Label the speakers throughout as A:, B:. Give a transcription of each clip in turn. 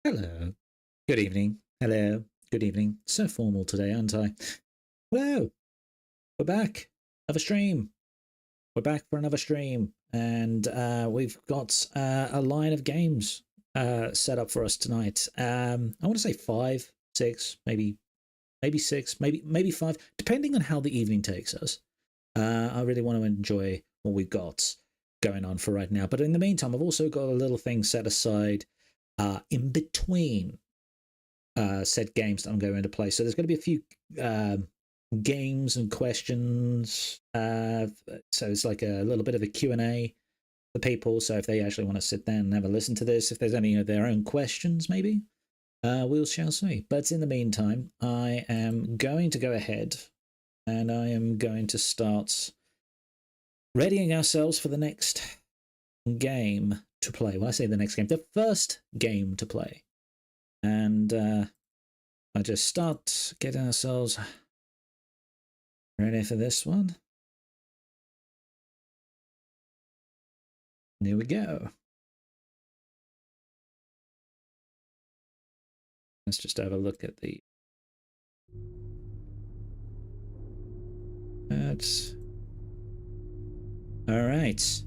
A: Hello. Good evening. Hello. Good evening. So formal today, aren't I? Hello. We're back. Another stream. We're back for another stream. And we've got a line of games set up for us tonight. I want to say 5, 6, maybe 6, maybe 5, depending on how the evening takes us. I really want to enjoy what we've got going on for right now. But in the meantime, I've also got a little thing set aside in between said games that I'm going to play. So there's going to be a few games and questions. So it's like a little bit of a Q&A for people. So if they actually want to sit down and have a listen to this, if there's any of their own questions, maybe, we shall see. But in the meantime, I am going to go ahead and I am going to start readying ourselves for the next game to play. Well, I say the next game, the first game to play. And I just start getting ourselves ready for this one. Here we go. Let's just have a look at the... That's... All right.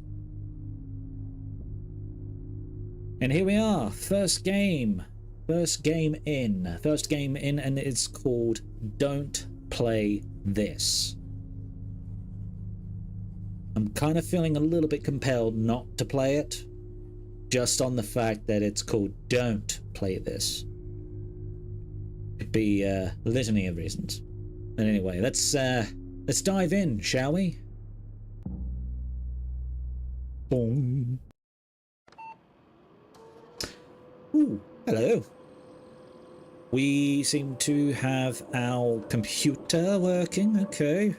A: And here we are, first game in, and it's called Don't Play This. I'm kind of feeling a little bit compelled not to play it, just on the fact that it's called Don't Play This. Could be a litany of reasons. But anyway, let's dive in, shall we? Boom. Ooh, hello. We seem to have our computer working. Okay.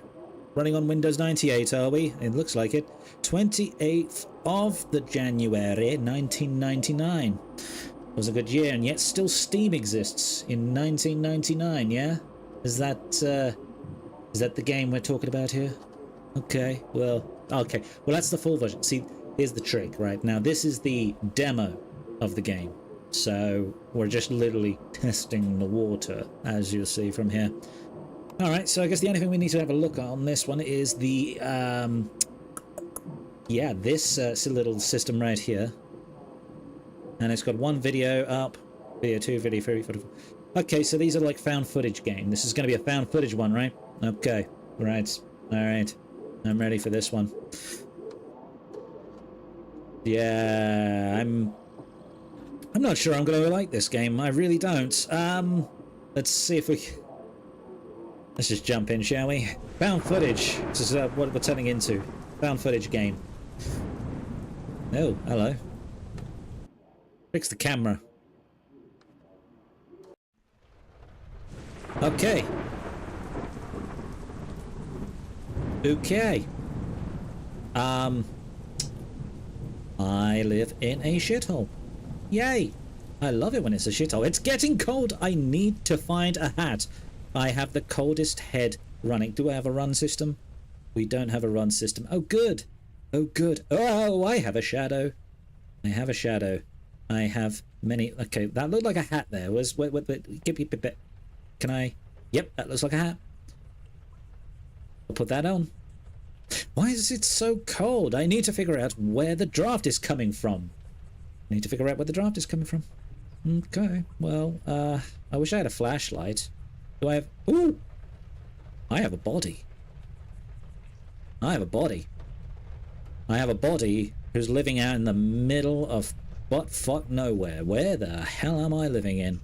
A: Running on Windows 98, are we? It looks like it. 28th of the January, 1999. Was a good year, and yet still Steam exists in 1999, yeah? Is that the game we're talking about here? Okay, well, that's the full version. See, here's the trick, right? Now, this is the demo of the game. So we're just literally testing the water, as you'll see from here. All right, so I guess the only thing we need to have a look on this one is the this little system right here, and it's got one video up, video 2, video 3, video 4. Okay, so these are like found footage game. This is going to be a found footage one, right? Okay, right, all right, I'm ready for this one. Yeah, I'm not sure I'm going to like this game. I really don't. Let's see if we... Let's just jump in, shall we? Found footage. This is what we're turning into. Found footage game. Oh, hello. Fix the camera. Okay. Okay. I live in a shithole. Yay! I love it when it's a shithole. It's getting cold. I need to find a hat. I have the coldest head running. Do I have a run system? We don't have a run system. Oh, good. Oh, good. Oh, I have a shadow. I have a shadow. I have many... Okay, that looked like a hat there. Can I... Yep, that looks like a hat. I'll put that on. Why is it so cold? I need to figure out where the draft is coming from. I need to figure out where the draft is coming from. Okay, well, I wish I had a flashlight. Do I have... Ooh! I have a body. I have a body. I have a body who's living out in the middle of butt-fuck nowhere. Where the hell am I living in?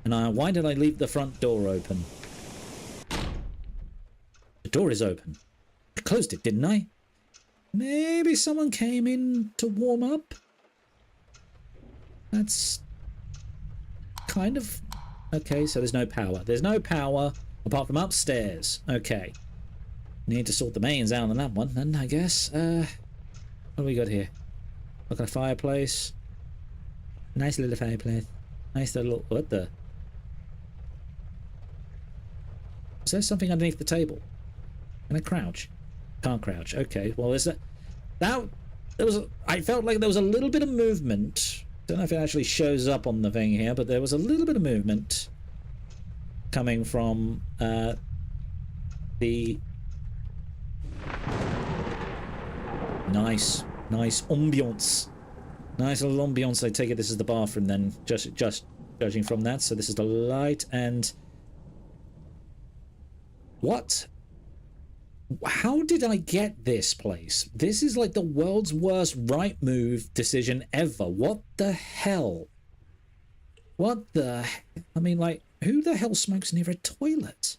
A: And why did I leave the front door open? The door is open. I closed it, didn't I? Maybe someone came in to warm up? That's kind of... Okay, so there's no power. There's no power apart from upstairs. Okay. Need to sort the mains out on that one, then, I guess. What do we got here? Look at a fireplace. Nice little fireplace. Nice little... What the... Is there something underneath the table? Can I crouch? Can't crouch. Okay, well, is that... There was... I felt like there was a little bit of movement Don't know if it actually shows up on the thing here, but there was a little bit of movement coming from the... Nice ambiance. Nice little ambiance. I take it this is the bathroom then, just judging from that. So this is the light and... What? How did I get this place? This is like the world's worst right move decision ever. What the hell? What the... I mean, like, who the hell smokes near a toilet?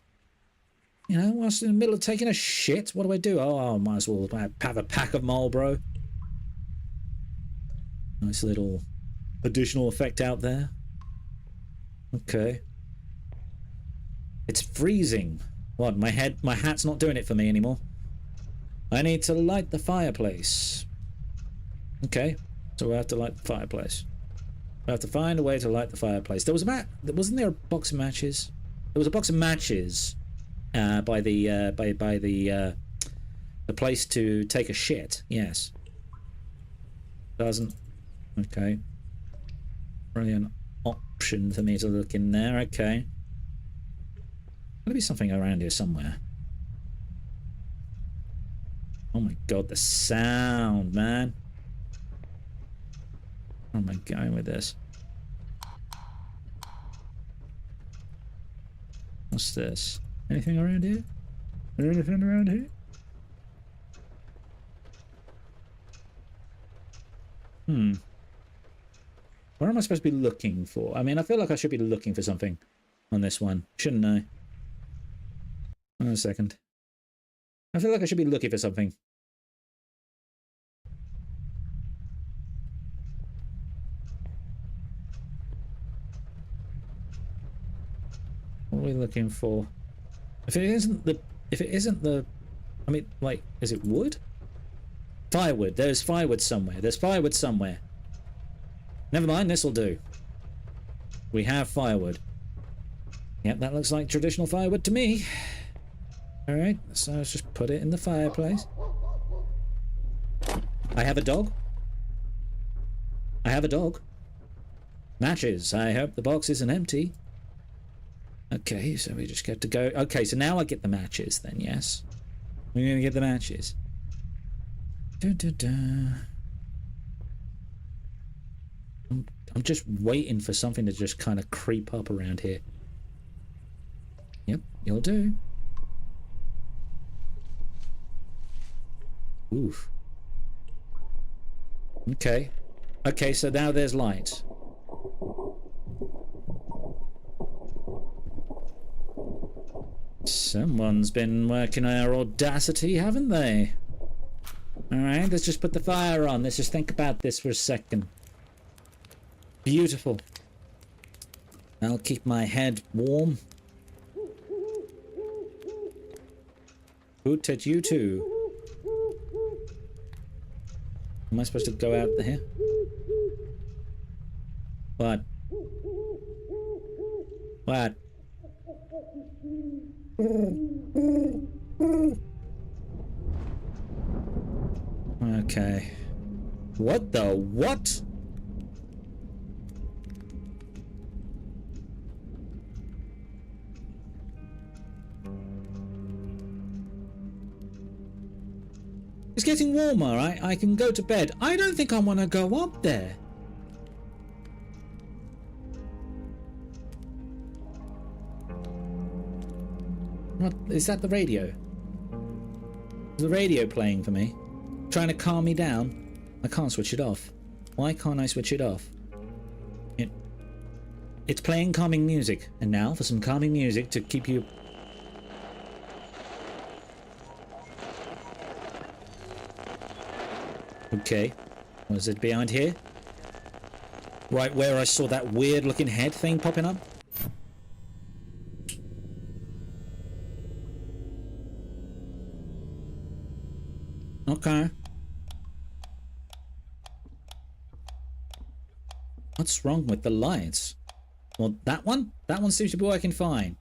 A: You know, whilst in the middle of taking a shit, what do? Oh, I might as well have a pack of Marlboro. Nice little additional effect out there. Okay. It's freezing. What, my hat's not doing it for me anymore. I need to light the fireplace. Okay, so we have to light the fireplace. We have to find a way to light the fireplace. There was wasn't there a box of matches? There was a box of matches by the place to take a shit. Yes. Doesn't. Okay. Really an option for me to look in there. Okay. There'll be something around here somewhere. Oh my god, the sound, man. Where am I going with this? What's this? Anything around here? Is there anything around here? What am I supposed to be looking for? I mean, I feel like I should be looking for something on this one, shouldn't I? One second. I feel like I should be looking for something. What are we looking for? If it isn't the, I mean, like, is it wood? Firewood. There's firewood somewhere. There's firewood somewhere. Never mind, this'll do. We have firewood. Yep, that looks like traditional firewood to me. Alright, so let's just put it in the fireplace. I have a dog. I have a dog. Matches. I hope the box isn't empty. Okay, so we just get to go. Okay, so now I get the matches then, yes? We're gonna get the matches. Dun, dun, dun. I'm just waiting for something to just kind of creep up around here. Yep, you'll do. Oof. Okay. Okay, so now there's light. Someone's been working on our audacity, haven't they? Alright, let's just put the fire on. Let's just think about this for a second. Beautiful. I'll keep my head warm. Hoot at you too. Am I supposed to go out here? What? What? Okay. What the what? It's getting warmer, right? I can go to bed. I don't think I want to go up there. What is that? The radio? Is the radio playing for me? Trying to calm me down? I can't switch it off. Why can't I switch it off? It's playing calming music. And now for some calming music to keep you... Okay. What is it behind here? Right where I saw that weird looking head thing popping up? Okay. What's wrong with the lights? Well, that one seems to be working fine.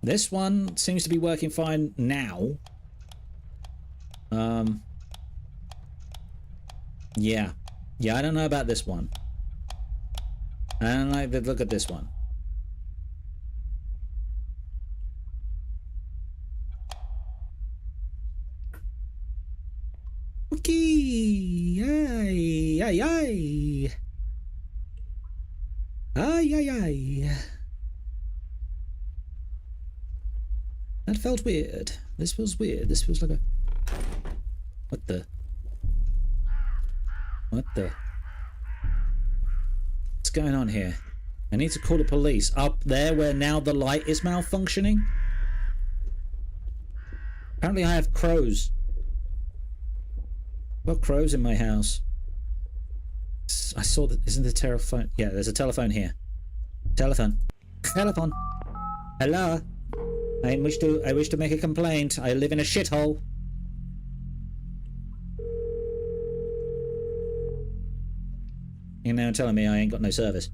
A: This one seems to be working fine now. Yeah. Yeah, I don't know about this one. I don't like the look at this one. Okay. Ay, ay, ay. Ay, ay, ay. That felt weird. This was weird. This was like a... What the? What the? What's going on here? I need to call the police. Up there where now the light is malfunctioning? Apparently I have crows. I've got crows in my house. I saw that. Isn't the telephone? Yeah, there's a telephone here. Telephone. Telephone. Hello. I wish to make a complaint. I live in a shithole. You're now telling me I ain't got no service.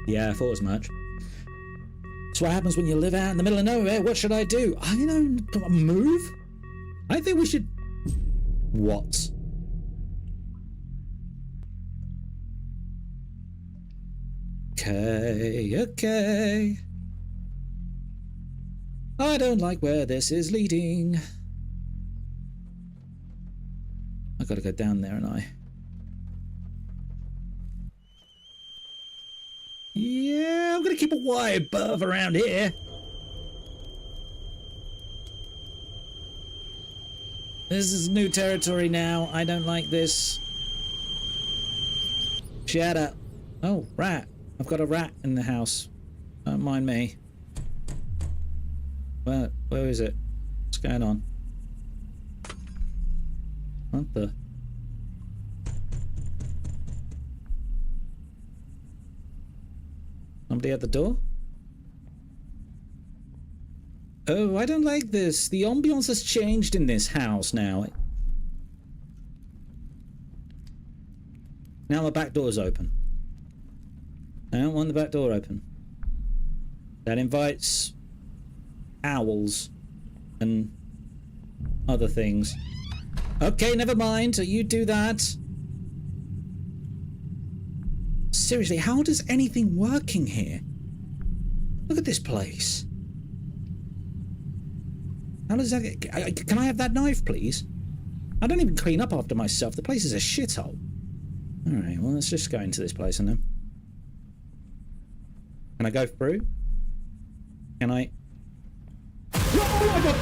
A: Yeah, I thought as much. That's what happens when you live out in the middle of nowhere. What should I do? I don't move. I think we should... What? Okay. I don't like where this is leading. I gotta go down there, and I... Yeah, I'm gonna keep a wide berth around here. This is new territory now. I don't like this. Shut up. Oh, rat. I've got a rat in the house. Don't mind me. Where is it? What's going on? What the? Somebody at the door? Oh, I don't like this. The ambiance has changed in this house now. Now the back door's open. I don't want the back door open. That invites owls and other things. Okay, never mind. You do that. Seriously, how does anything work in here? Look at this place. How does that get... Can I have that knife, please? I don't even clean up after myself. The place is a shithole. Alright, well, let's just go into this place and then... Can I go through? Can I... Oh my god!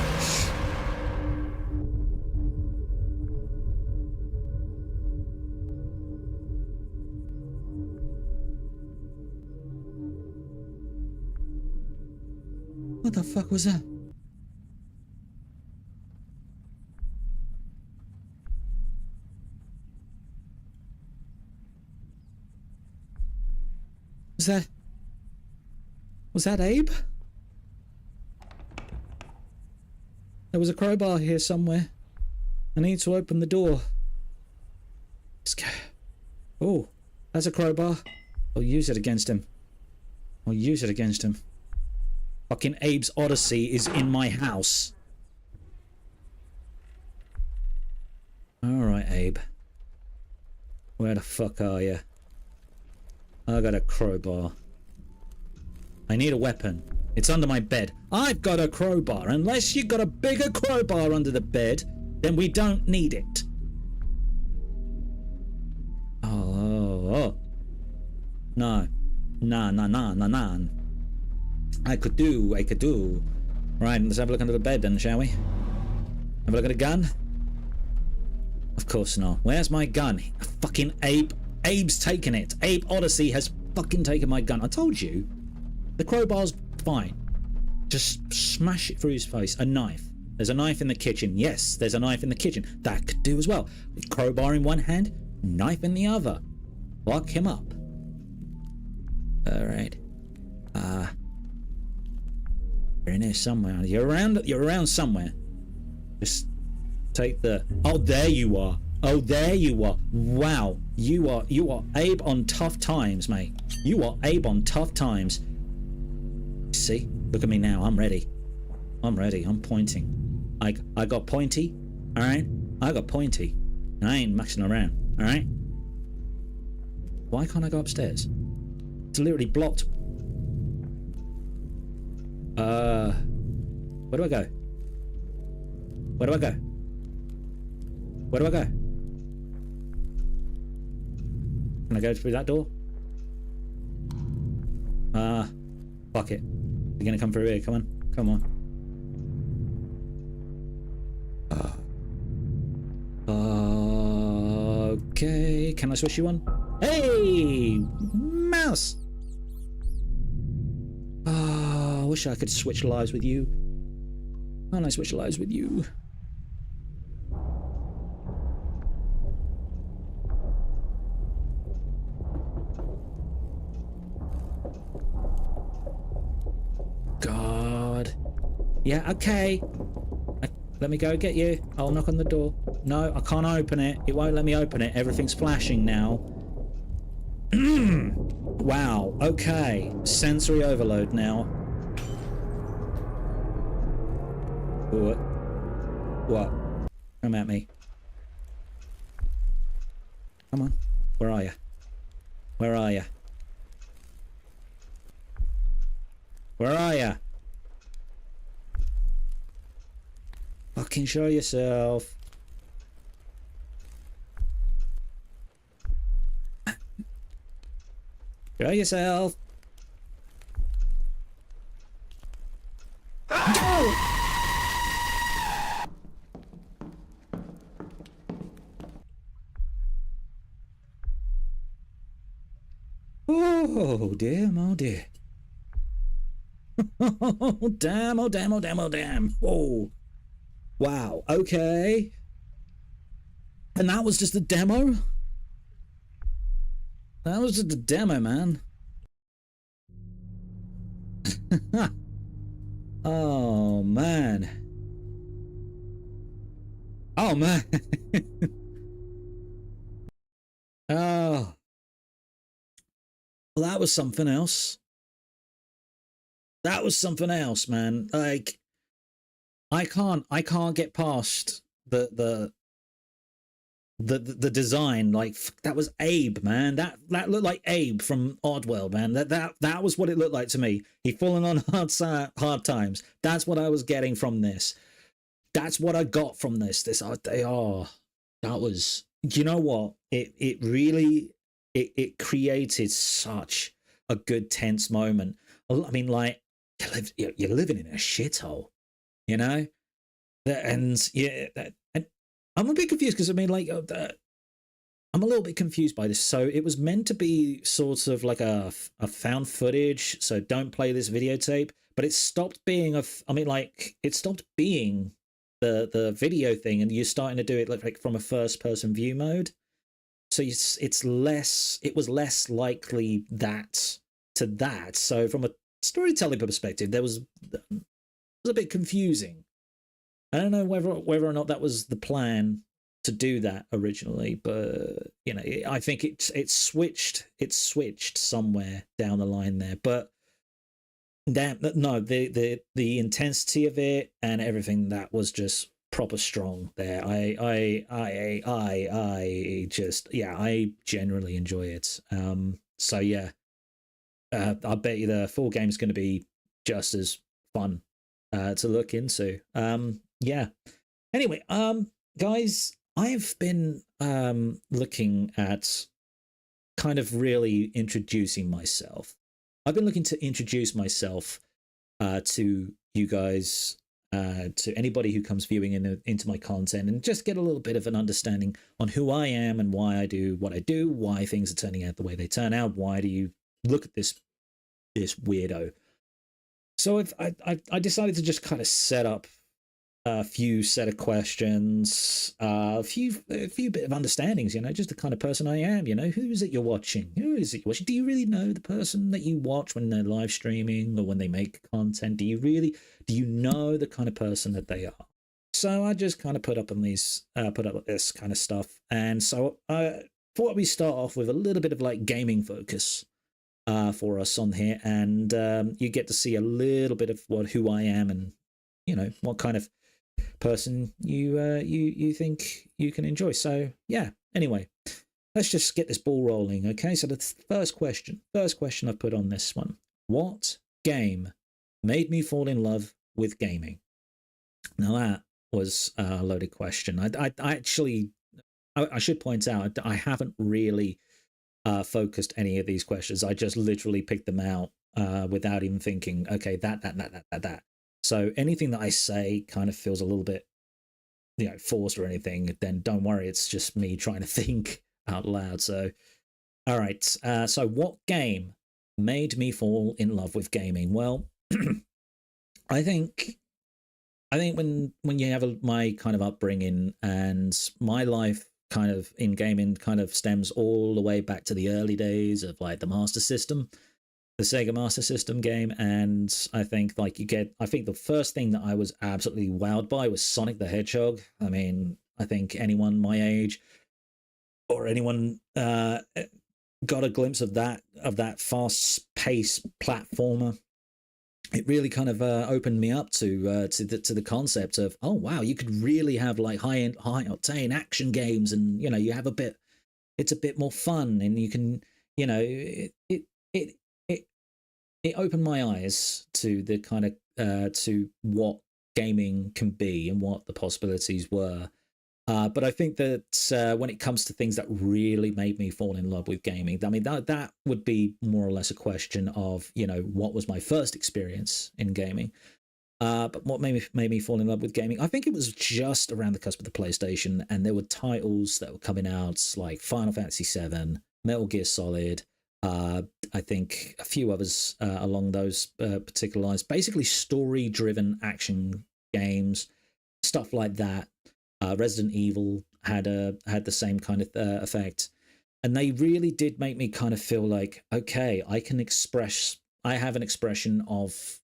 A: What the fuck was that? Was that Abe? There was a crowbar here somewhere. I need to open the door. Oh, that's a crowbar. I'll use it against him. I'll use it against him. Fucking Abe's Odyssey is in my house. Alright, Abe. Where the fuck are you? I got a crowbar. I need a weapon. It's under my bed. I've got a crowbar. Unless you got a bigger crowbar under the bed, then we don't need it. Oh. No. Nah. I could do. Right, let's have a look under the bed then, shall we? Have a look at a gun? Of course not. Where's my gun? Fucking Abe. Abe's taken it. Abe Odyssey has fucking taken my gun. I told you. The crowbar's fine. Just smash it through his face. A knife. There's a knife in the kitchen. Yes, there's a knife in the kitchen. That could do as well. Crowbar in one hand, knife in the other. Lock him up. Alright. You're in here somewhere. You're around somewhere. Just take the... Oh, there you are. Oh, there you are. Wow. You are Abe on tough times, mate. You are Abe on tough times. See? Look at me now. I'm ready. I'm pointing. I got pointy. Alright? I got pointy. I ain't messing around, alright? Why can't I go upstairs? It's literally blocked. Where do I go? Where do I go? Where do I go? Can I go through that door? Fuck it. You're gonna come through here. Come on. Come on. Okay. Can I switch you on? Hey! Mouse! I wish I could switch lives with you. Can't I switch lives with you? God. Yeah, okay. Let me go get you. I'll knock on the door. No, I can't open it. It won't let me open it. Everything's flashing now. Wow. Okay. Sensory overload now. What? What? Come at me. Come on. Where are you? Where are you? Where are you? Fucking show yourself. Show yourself. Oh dear, oh dear. Oh damn, oh damn, oh damn, oh damn. Whoa. Wow, okay. And that was just a demo? That was just a demo, man. Oh, man. Oh, man. Oh. Well, that was something else. That was something else, man. Like, I can't get past the design. Like, that was Abe, man. That looked like Abe from Oddworld, man. That was what it looked like to me. He fallen on hard times. That's what I was getting from this. That's what I got from this. That was. You know what? It really it created such a good tense moment. I mean, like, you're living in a shithole, you know, and yeah, and I'm a bit confused because I mean, like, I'm a little bit confused by this. So it was meant to be sort of like a found footage. So don't play this videotape, but it stopped being it stopped being the video thing, and you're starting to do it like from a first person view mode. So it was less likely that. So from a storytelling perspective, it was a bit confusing. I don't know whether or not that was the plan to do that originally, but you know, I think it switched somewhere down the line there. But damn, no, the intensity of it and everything, that was just proper strong there. I generally enjoy it. So yeah, I bet you the full game's going to be just as fun to look into. Yeah. Anyway, guys, I've been looking at kind of really introducing myself. I've been looking to introduce myself to you guys, to anybody who comes viewing into my content, and just get a little bit of an understanding on who I am and why I do what I do, why things are turning out the way they turn out. Why do you look at this weirdo? So I decided to just kind of set up a few set of questions, a few bit of understandings, you know, just the kind of person I am, you know. Who is it you're watching? Who is it you're watching? Do you really know the person that you watch when they're live streaming or when they make content? Do you know the kind of person that they are? So I just kind of put up this kind of stuff. And so I thought we start off with a little bit of like gaming focus for us on here, and you get to see a little bit of who I am, and you know, what kind of person you think you can enjoy. So yeah. Anyway, let's just get this ball rolling. Okay. So the first question I've put on this one: what game made me fall in love with gaming? Now that was a loaded question. I actually I should point out I haven't really focused any of these questions. I just literally picked them out without even thinking. Okay, that. So anything that I say kind of feels a little bit, forced or anything. Then don't worry, it's just me trying to think out loud. So, all right. So what game made me fall in love with gaming? Well, I think when you have my kind of upbringing and my life kind of in gaming kind of stems all the way back to the early days of like the Master System, the Sega Master System game. And I think I think the first thing that I was absolutely wowed by was Sonic the Hedgehog. I mean, I think anyone my age or anyone got a glimpse of that fast paced platformer. It really kind of opened me up to the concept of, oh wow, you could really have like high octane action games, and you have it's a bit more fun, and you can it it it opened my eyes to the kind of to what gaming can be and what the possibilities were. But I think that when it comes to things that really made me fall in love with gaming, I mean, that would be more or less a question of, what was my first experience in gaming? But what made me fall in love with gaming? I think it was just around the cusp of the PlayStation, and there were titles that were coming out like Final Fantasy VII, Metal Gear Solid. I think a few others along those particular lines. Basically, story-driven action games, stuff like that. Resident Evil had the same kind of effect, and they really did make me kind of feel like, okay, I have an expression of,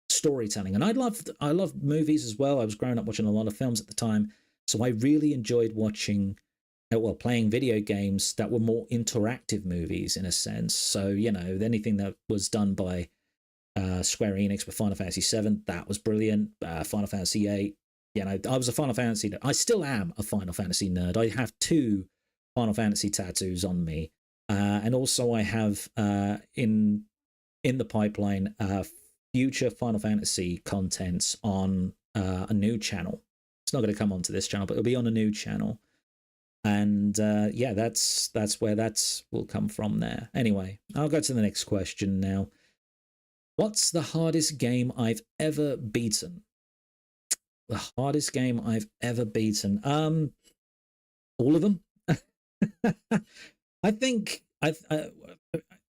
A: storytelling, and I love movies as well. I was growing up watching a lot of films at the time, so I really enjoyed watching, playing video games that were more interactive movies in a sense. So anything that was done by Square Enix with Final Fantasy VII, that was brilliant. Final Fantasy VIII. I was a Final Fantasy. I still am a Final Fantasy nerd. I have 2 Final Fantasy tattoos on me, and also I have in the pipeline future Final Fantasy contents on a new channel. It's not going to come onto this channel, but it'll be on a new channel, and that's where that will come from there. Anyway, I'll go to the next question now. What's the hardest game I've ever beaten? The hardest game I've ever beaten. All of them. I think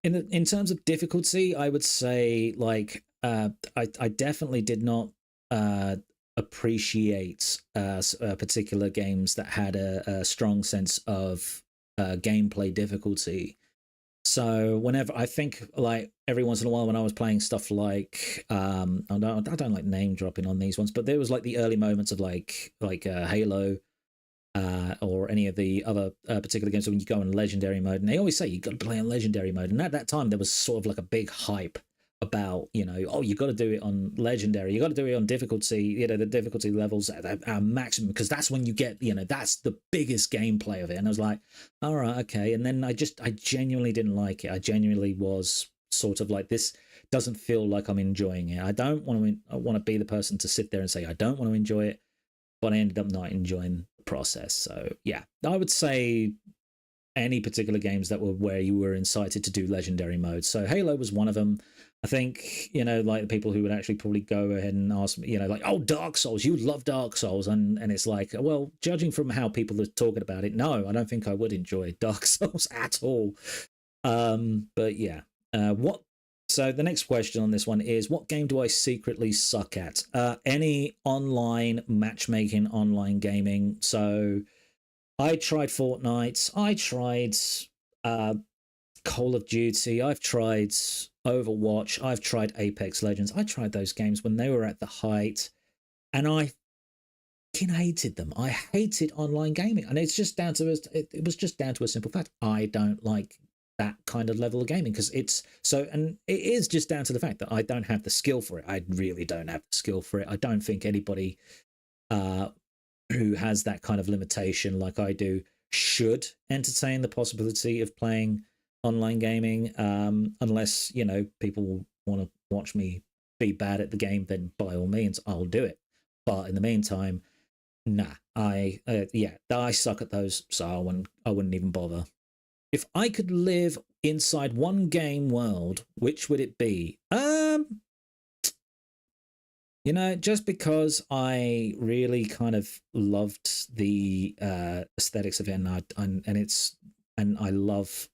A: in terms of difficulty, I would say I definitely did not appreciate particular games that had a strong sense of gameplay difficulty. So whenever I think, like, every once in a while when I was playing stuff like I don't like name dropping on these ones, but there was like the early moments of like Halo or any of the other particular games when you go in legendary mode, and they always say you got to play in legendary mode, and at that time there was sort of like a big hype about, oh, you got to do it on legendary, you got to do it on difficulty, the difficulty levels at maximum, because that's when you get, that's the biggest gameplay of it. And I was like, all right, okay. And then I genuinely didn't like it. I genuinely was sort of like, this doesn't feel like I'm enjoying it. I want to be the person to sit there and say I don't want to enjoy it, but I ended up not enjoying the process. So yeah, I would say any particular games that were where you were incited to do legendary mode. So Halo was one of them. I think, like the people who would actually probably go ahead and ask me, like, oh, Dark Souls, you love Dark Souls. And it's like, well, judging from how people are talking about it, no, I don't think I would enjoy Dark Souls at all. But yeah, so the next question on this one is, what game do I secretly suck at? Any online matchmaking, online gaming. So I tried Fortnite. I tried Call of Duty. I've tried Overwatch. I've tried Apex Legends. I tried those games when they were at the height, and I fucking hated them. I hated online gaming, and it's just down to it was just down to a simple fact. I don't like that kind of level of gaming, because it's so, and it is just down to the fact that I don't have the skill for it. I really don't have the skill for it. I don't think anybody uh, who has that kind of limitation like I do should entertain the possibility of playing online gaming, unless, you know, people want to watch me be bad at the game, then by all means I'll do it. But in the meantime, nah, I suck at those, so I wouldn't even bother. If I could live inside one game world, which would it be? You know, just because I really kind of loved the aesthetics of it, and I love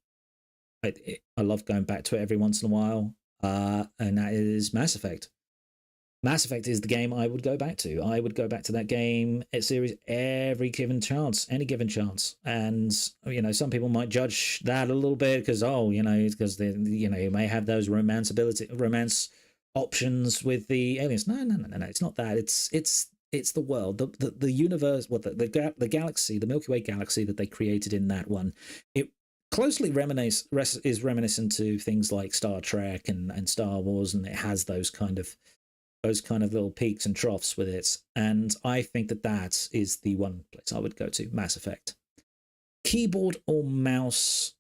A: I love going back to it every once in a while. And that is Mass Effect. Mass Effect is the game I would go back to. I would go back to that game series every given chance, any given chance. And, you know, some people might judge that a little bit because, oh, you know, because they, you know, you may have those romance options with the aliens. No, it's not that. It's the world, the universe, the galaxy, the Milky Way galaxy that they created in that one. It closely is reminiscent to things like Star Trek and Star Wars, and it has those kind of little peaks and troughs with it. And I think that is the one place I would go to. Mass Effect. Keyboard and mouse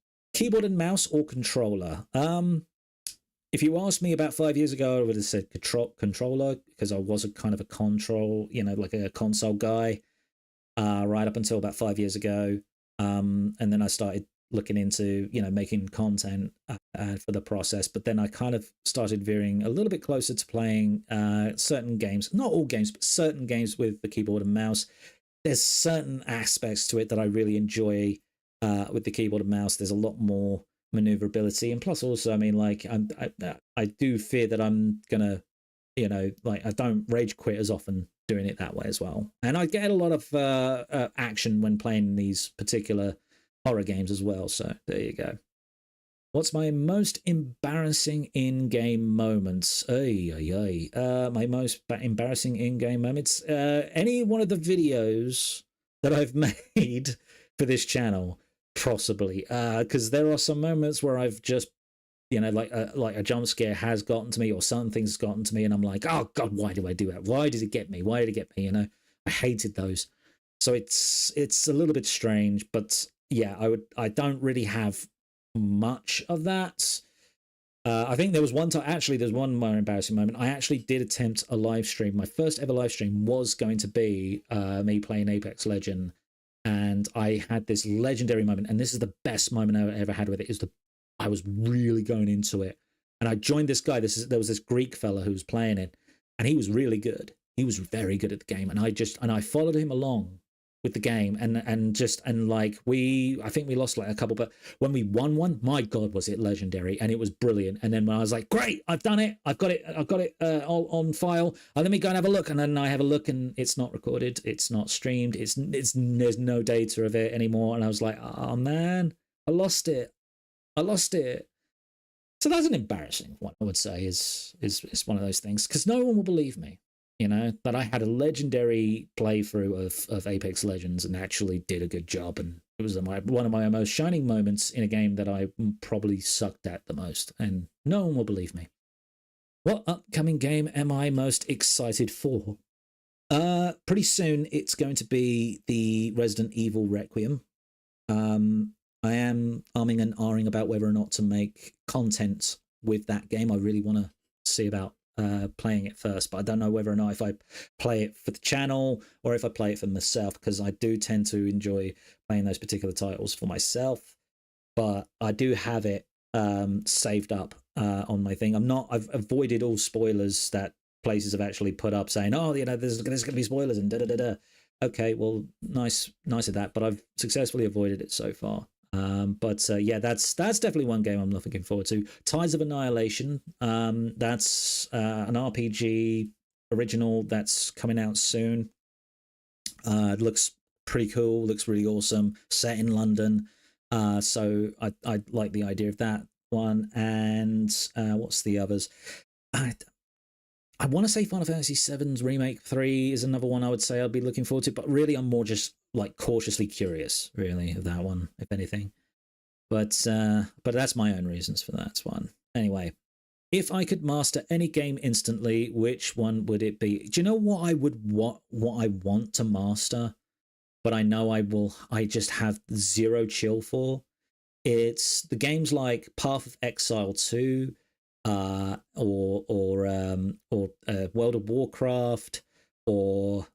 A: or controller. If you asked me about 5 years ago, I would have said controller, because I was a kind of a like a console guy, right up until about 5 years ago. And then I started looking into, you know, making content for the process, but then I kind of started veering a little bit closer to playing certain games, not all games, but certain games with the keyboard and mouse. There's certain aspects to it that I really enjoy with the keyboard and mouse. There's a lot more maneuverability, and plus also, I mean, like I do fear that I'm gonna, you know, like I don't rage quit as often doing it that way as well, and I get a lot of action when playing these particular horror games as well. So there you go. What's my most embarrassing in-game moments? My most embarrassing in-game moments. Any one of the videos that I've made for this channel, possibly. Because there are some moments where I've just, you know, like a jump scare has gotten to me, or something's gotten to me, and I'm like, oh God, why do I do that? Why did it get me? Why did it get me? You know, I hated those. So it's a little bit strange, but yeah, I don't really have much of that. I think there was one time, actually, there's one more embarrassing moment. I actually did attempt a live stream. My first ever live stream was going to be me playing Apex Legend, and I had this legendary moment, and this is the best moment I ever had with it. I was really going into it, and I joined this guy. There was this Greek fella who was playing it, and he was really good. He was very good at the game, and I followed him along with the game, and like I think we lost like a couple, but when we won one, my God, was it legendary, and it was brilliant. And then when I was like, great, I've done it, I've got it all on file, let me go and have a look. And then I have a look, and it's not recorded, it's not streamed, it's there's no data of it anymore. And I was like, oh man, I lost it. So that's an embarrassing one, I would say, is one of those things, because no one will believe me, you know, that I had a legendary playthrough of Apex Legends and actually did a good job. And it was one of my most shining moments in a game that I probably sucked at the most. And no one will believe me. What upcoming game am I most excited for? Pretty soon it's going to be the Resident Evil Requiem. I am umming and ahhing about whether or not to make content with that game. I really want to see about playing it first, but I don't know whether or not if I play it for the channel or if I play it for myself, because I do tend to enjoy playing those particular titles for myself. But I do have it saved up on my thing. I've avoided all spoilers that places have actually put up saying, oh, you know, there's going to be spoilers and da. Okay, well, nice of that, but I've successfully avoided it so far. Yeah, that's definitely one game I'm looking forward to. Tides of Annihilation. That's an RPG original that's coming out soon. It looks pretty cool. Looks really awesome. Set in London. So I like the idea of that one. And what's the others? I want to say Final Fantasy VII's Remake 3 is another one I would say I'd be looking forward to, but really I'm more just like cautiously curious, really, of that one, if anything. But that's my own reasons for that one. Anyway, if I could master any game instantly, which one would it be? Do you know what I want to master, but I know I just have zero chill for? It's the games like Path of Exile 2, or World of Warcraft, or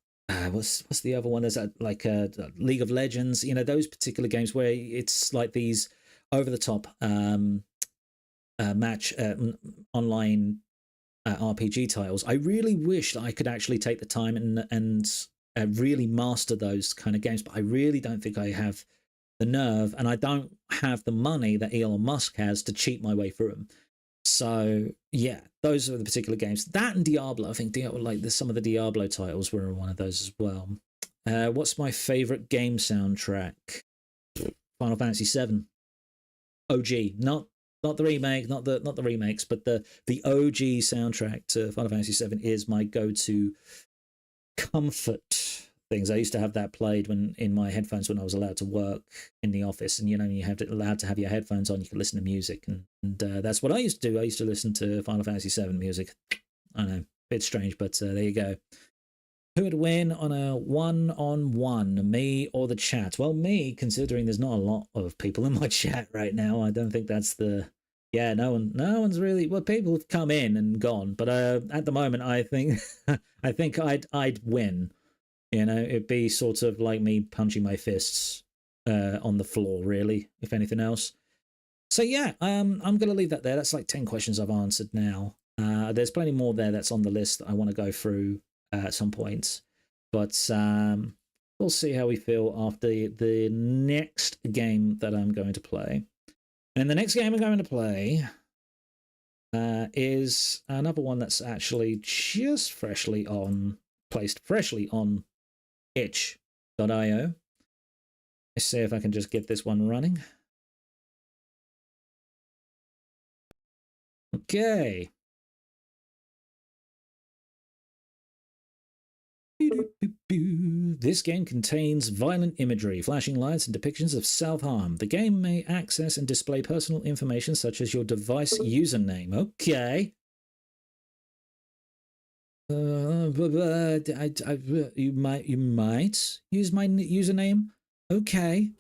A: what's the other one? There's that like League of Legends. You know, those particular games where it's like these over the top match online RPG titles. I really wish that I could actually take the time and really master those kind of games, but I really don't think I have the nerve, and I don't have the money that Elon Musk has to cheat my way through them. So yeah, those are the particular games. That and Diablo. I think some of the Diablo titles were one of those as well. What's my favorite game soundtrack? Final Fantasy VII. OG, not the remake, not the remakes, but the OG soundtrack to Final Fantasy VII is my go-to comfort things. I used to have that played in my headphones when I was allowed to work in the office, and you know, allowed to have your headphones on, you could listen to music, and that's what I used to do. I used to listen to Final Fantasy VII music. I know, a bit strange, but there you go. Who would win on a one-on-one, me or the chat? Well, me, considering there's not a lot of people in my chat right now. I don't think that's the... Yeah, no one's really... Well, people have come in and gone, but at the moment, I think I think I'd win. You know, it'd be sort of like me punching my fists on the floor, really, if anything else. So yeah, I'm going to leave that there. That's like 10 questions I've answered now. There's plenty more there that's on the list that I want to go through at some point, but we'll see how we feel after the next game that I'm going to play. And the next game I'm going to play is another one that's actually just placed freshly on itch.io. Let's see if I can just get this one running. Okay. This game contains violent imagery, flashing lights, and depictions of self-harm. The game may access and display personal information such as your device username. Okay. You might use my username. Okay.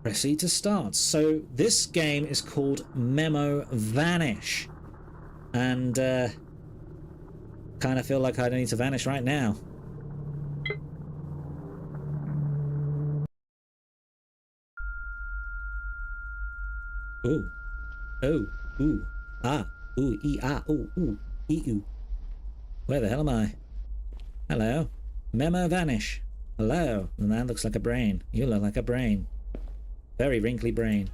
A: Proceed to start. So this game is called Memo Vanish. And kind of feel like I need to vanish right now. Ooh. Oh. Ooh. Ah. Ooh. Ee. Ah. Ooh. Ooh. Ee. Ooh. Where the hell am I? Hello. Memo Vanish. Hello. And that looks like a brain. You look like a brain. Very wrinkly brain.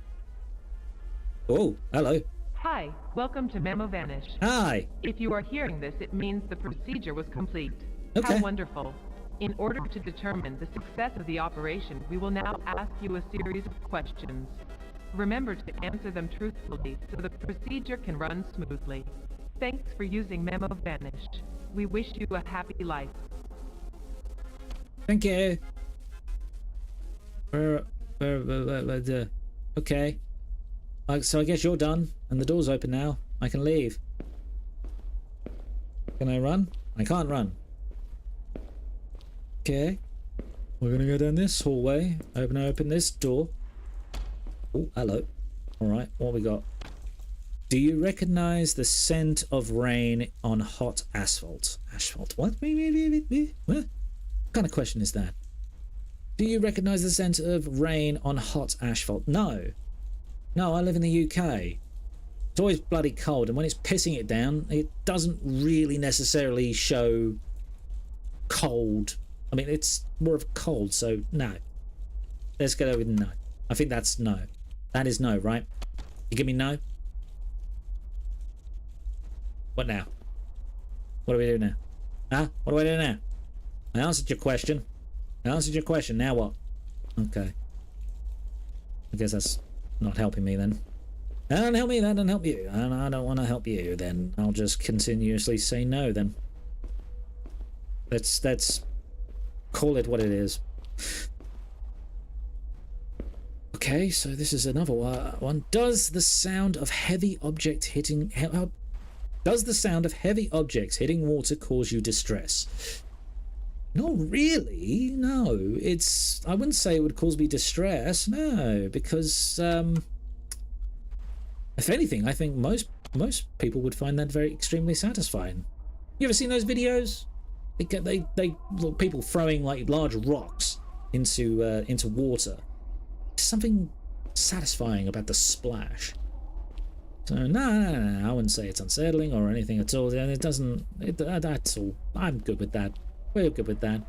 A: Oh. Hello.
B: Hi, welcome to Memo Vanish.
A: Hi.
B: If you are hearing this, it means the procedure was complete.
A: Okay.
B: How wonderful. In order to determine the success of the operation, we will now ask you a series of questions. Remember to answer them truthfully so the procedure can run smoothly. Thanks for using Memo Vanish. We wish you a happy life.
A: Thank you. Okay. So I guess you're done, and the door's open now. I can leave. Can I run? I can't run. Okay. We're gonna go down this hallway. Open this door. Oh, hello. Alright, what we got? Do you recognize the scent of rain on hot asphalt? Asphalt? What? What kind of question is that? Do you recognize the scent of rain on hot asphalt? No. No, I live in the UK. It's always bloody cold, and when it's pissing it down, it doesn't really necessarily show cold. I mean, it's more of cold, so no. Let's go with no. I think that's no. That is no, right? You give me no? What now? What do we do now? Huh? What do I do now? I answered your question. I answered your question. Now what? Okay. I guess that's not helping me then. That don't help me, that don't help you. And I don't want to help you, then I'll just continuously say no then. Let's call it what it is. Okay, so this is another one. Does the sound of heavy objects hitting water cause you distress? Not really. No, I wouldn't say it would cause me distress. No, because if anything, I think most people would find that very extremely satisfying. You ever seen those videos? They people throwing like large rocks into water. There's something satisfying about the splash. So no, I wouldn't say it's unsettling or anything at all. And it doesn't. That's all. I'm good with that. We're good with that.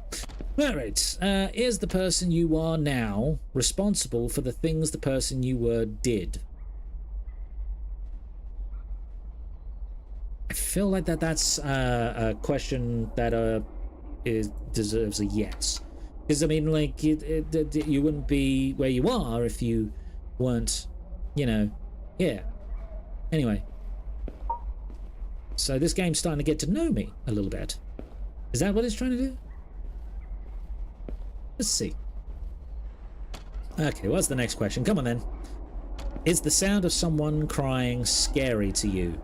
A: Alright, is the person you are now responsible for the things the person you were did? I feel like that's a question that deserves a yes. Because, I mean, like, you wouldn't be where you are if you weren't, you know, yeah. Anyway. So this game's starting to get to know me a little bit. Is that what it's trying to do? Let's see. Okay, what's the next question? Come on then. Is the sound of someone crying scary to you?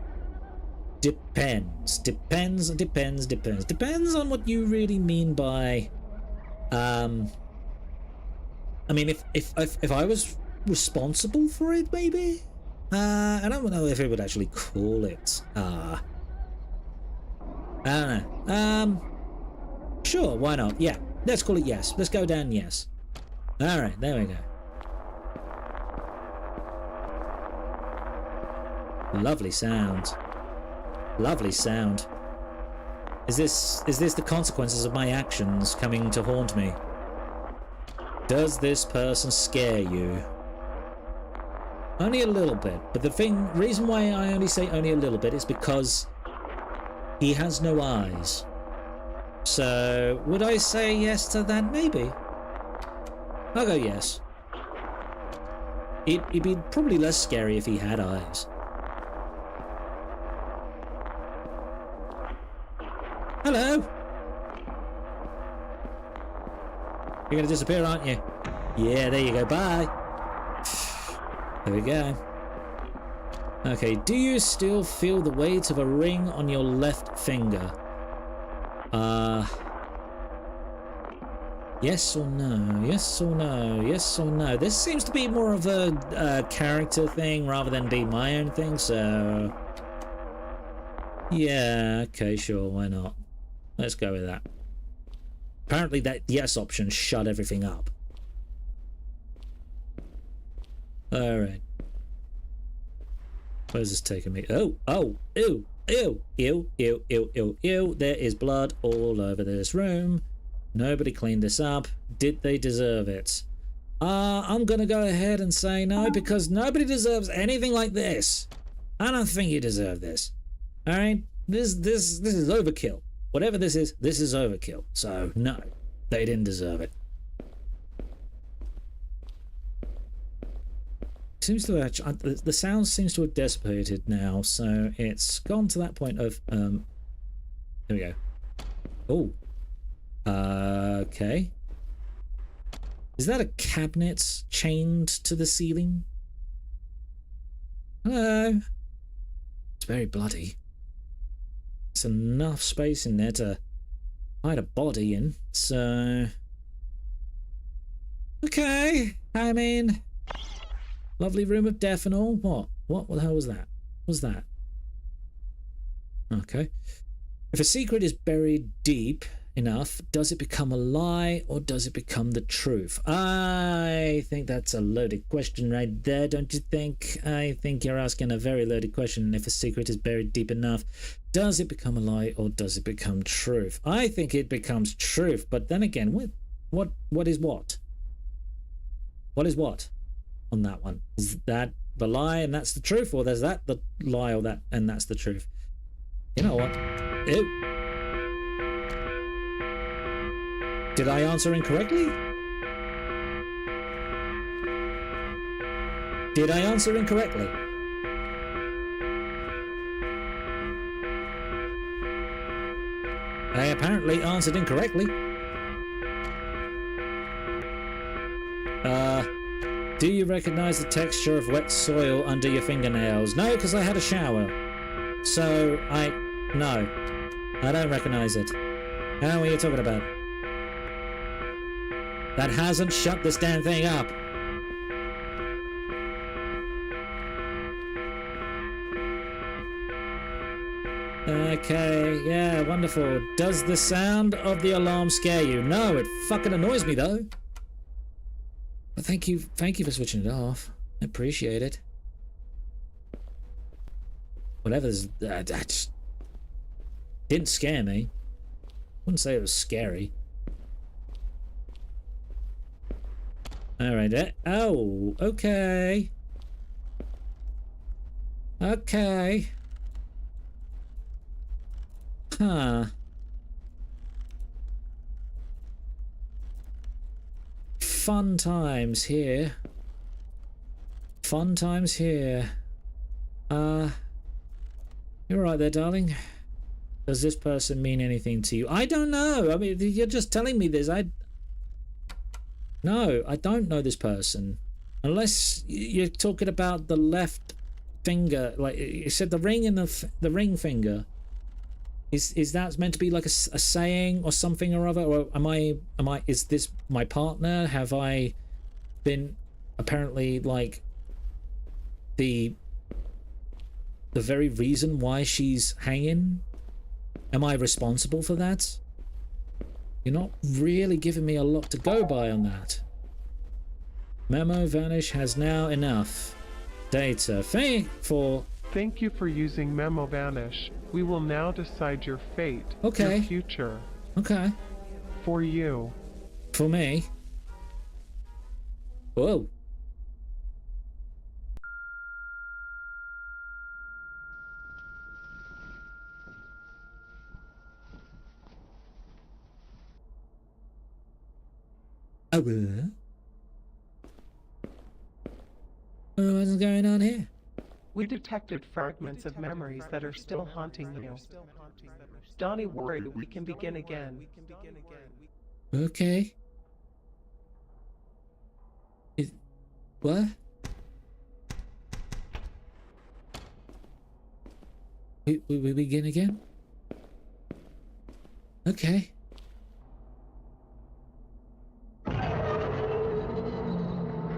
A: Depends. Depends on what you really mean by I mean, if I was responsible for it, maybe? I don't know if it would actually call it I don't know. Sure, why not? Yeah, let's call it yes. Let's go down yes. Alright, there we go. Lovely sound. Lovely sound. Is this the consequences of my actions coming to haunt me? Does this person scare you? Only a little bit, but the reason why I only say only a little bit is because he has no eyes. So, would I say yes to that? Maybe. I'll go yes. It'd be probably less scary if he had eyes. Hello! You're gonna disappear, aren't you? Yeah, there you go. Bye! There we go. Okay, do you still feel the weight of a ring on your left finger? Yes or no? Yes or no? Yes or no? This seems to be more of a character thing rather than be my own thing, so... Yeah, okay, sure, why not? Let's go with that. Apparently that yes option shut everything up. Alright. Where's this taking me? Oh, ew, ew, ew, ew, ew, ew, ew. There is blood all over this room. Nobody cleaned this up. Did they deserve it? I'm gonna go ahead and say no, because nobody deserves anything like this. I don't think you deserve this. Alright? This is overkill. Whatever this is overkill. So, no. They didn't deserve it. Seems to have, the sound seems to have dissipated now, so it's gone to that point of, there we go. Oh. Okay. Is that a cabinet chained to the ceiling? Hello. It's very bloody. It's enough space in there to hide a body in, so... Okay, I mean... Lovely room of death and all. What the hell was that? What was that? Okay. If a secret is buried deep enough, does it become a lie or does it become the truth? I think that's a loaded question right there, don't you think? I think you're asking a very loaded question. If a secret is buried deep enough, does it become a lie or does it become truth? I think it becomes truth, but then again, what is what? What is what on that one? Is that the lie and that's the truth, or there's that the lie or that and that's the truth? You know what? Ew. Did I answer incorrectly? Did I answer incorrectly? I apparently answered incorrectly. Do you recognize the texture of wet soil under your fingernails? No, because I had a shower. So, no. I don't recognize it. How are you talking about? That hasn't shut this damn thing up. Okay, yeah, wonderful. Does the sound of the alarm scare you? No, it fucking annoys me though. But thank you for switching it off. I appreciate it. Whatever's that just didn't scare me. Wouldn't say it was scary. All right. Oh, okay. Okay. Huh. Fun times here. Fun times here. You're right there, darling. Does this person mean anything to you? I don't know. I mean, you're just telling me this. No, I don't know this person. Unless you're talking about the left finger. Like, you said the ring and the ring finger. Is that meant to be like a saying or something or other? Or is this my partner? Have I been apparently like the very reason why she's hanging? Am I responsible for that? You're not really giving me a lot to go by on that. Memo vanish has now enough data.
C: Thank you for using Memo Vanish. We will now decide your fate,
A: okay.
C: Your future.
A: Okay.
C: For you.
A: For me? Whoa. What's going on here?
C: We detected fragments of memories that are still haunting you. Donnie worried we can begin again.
A: Okay. What? We begin again? Okay.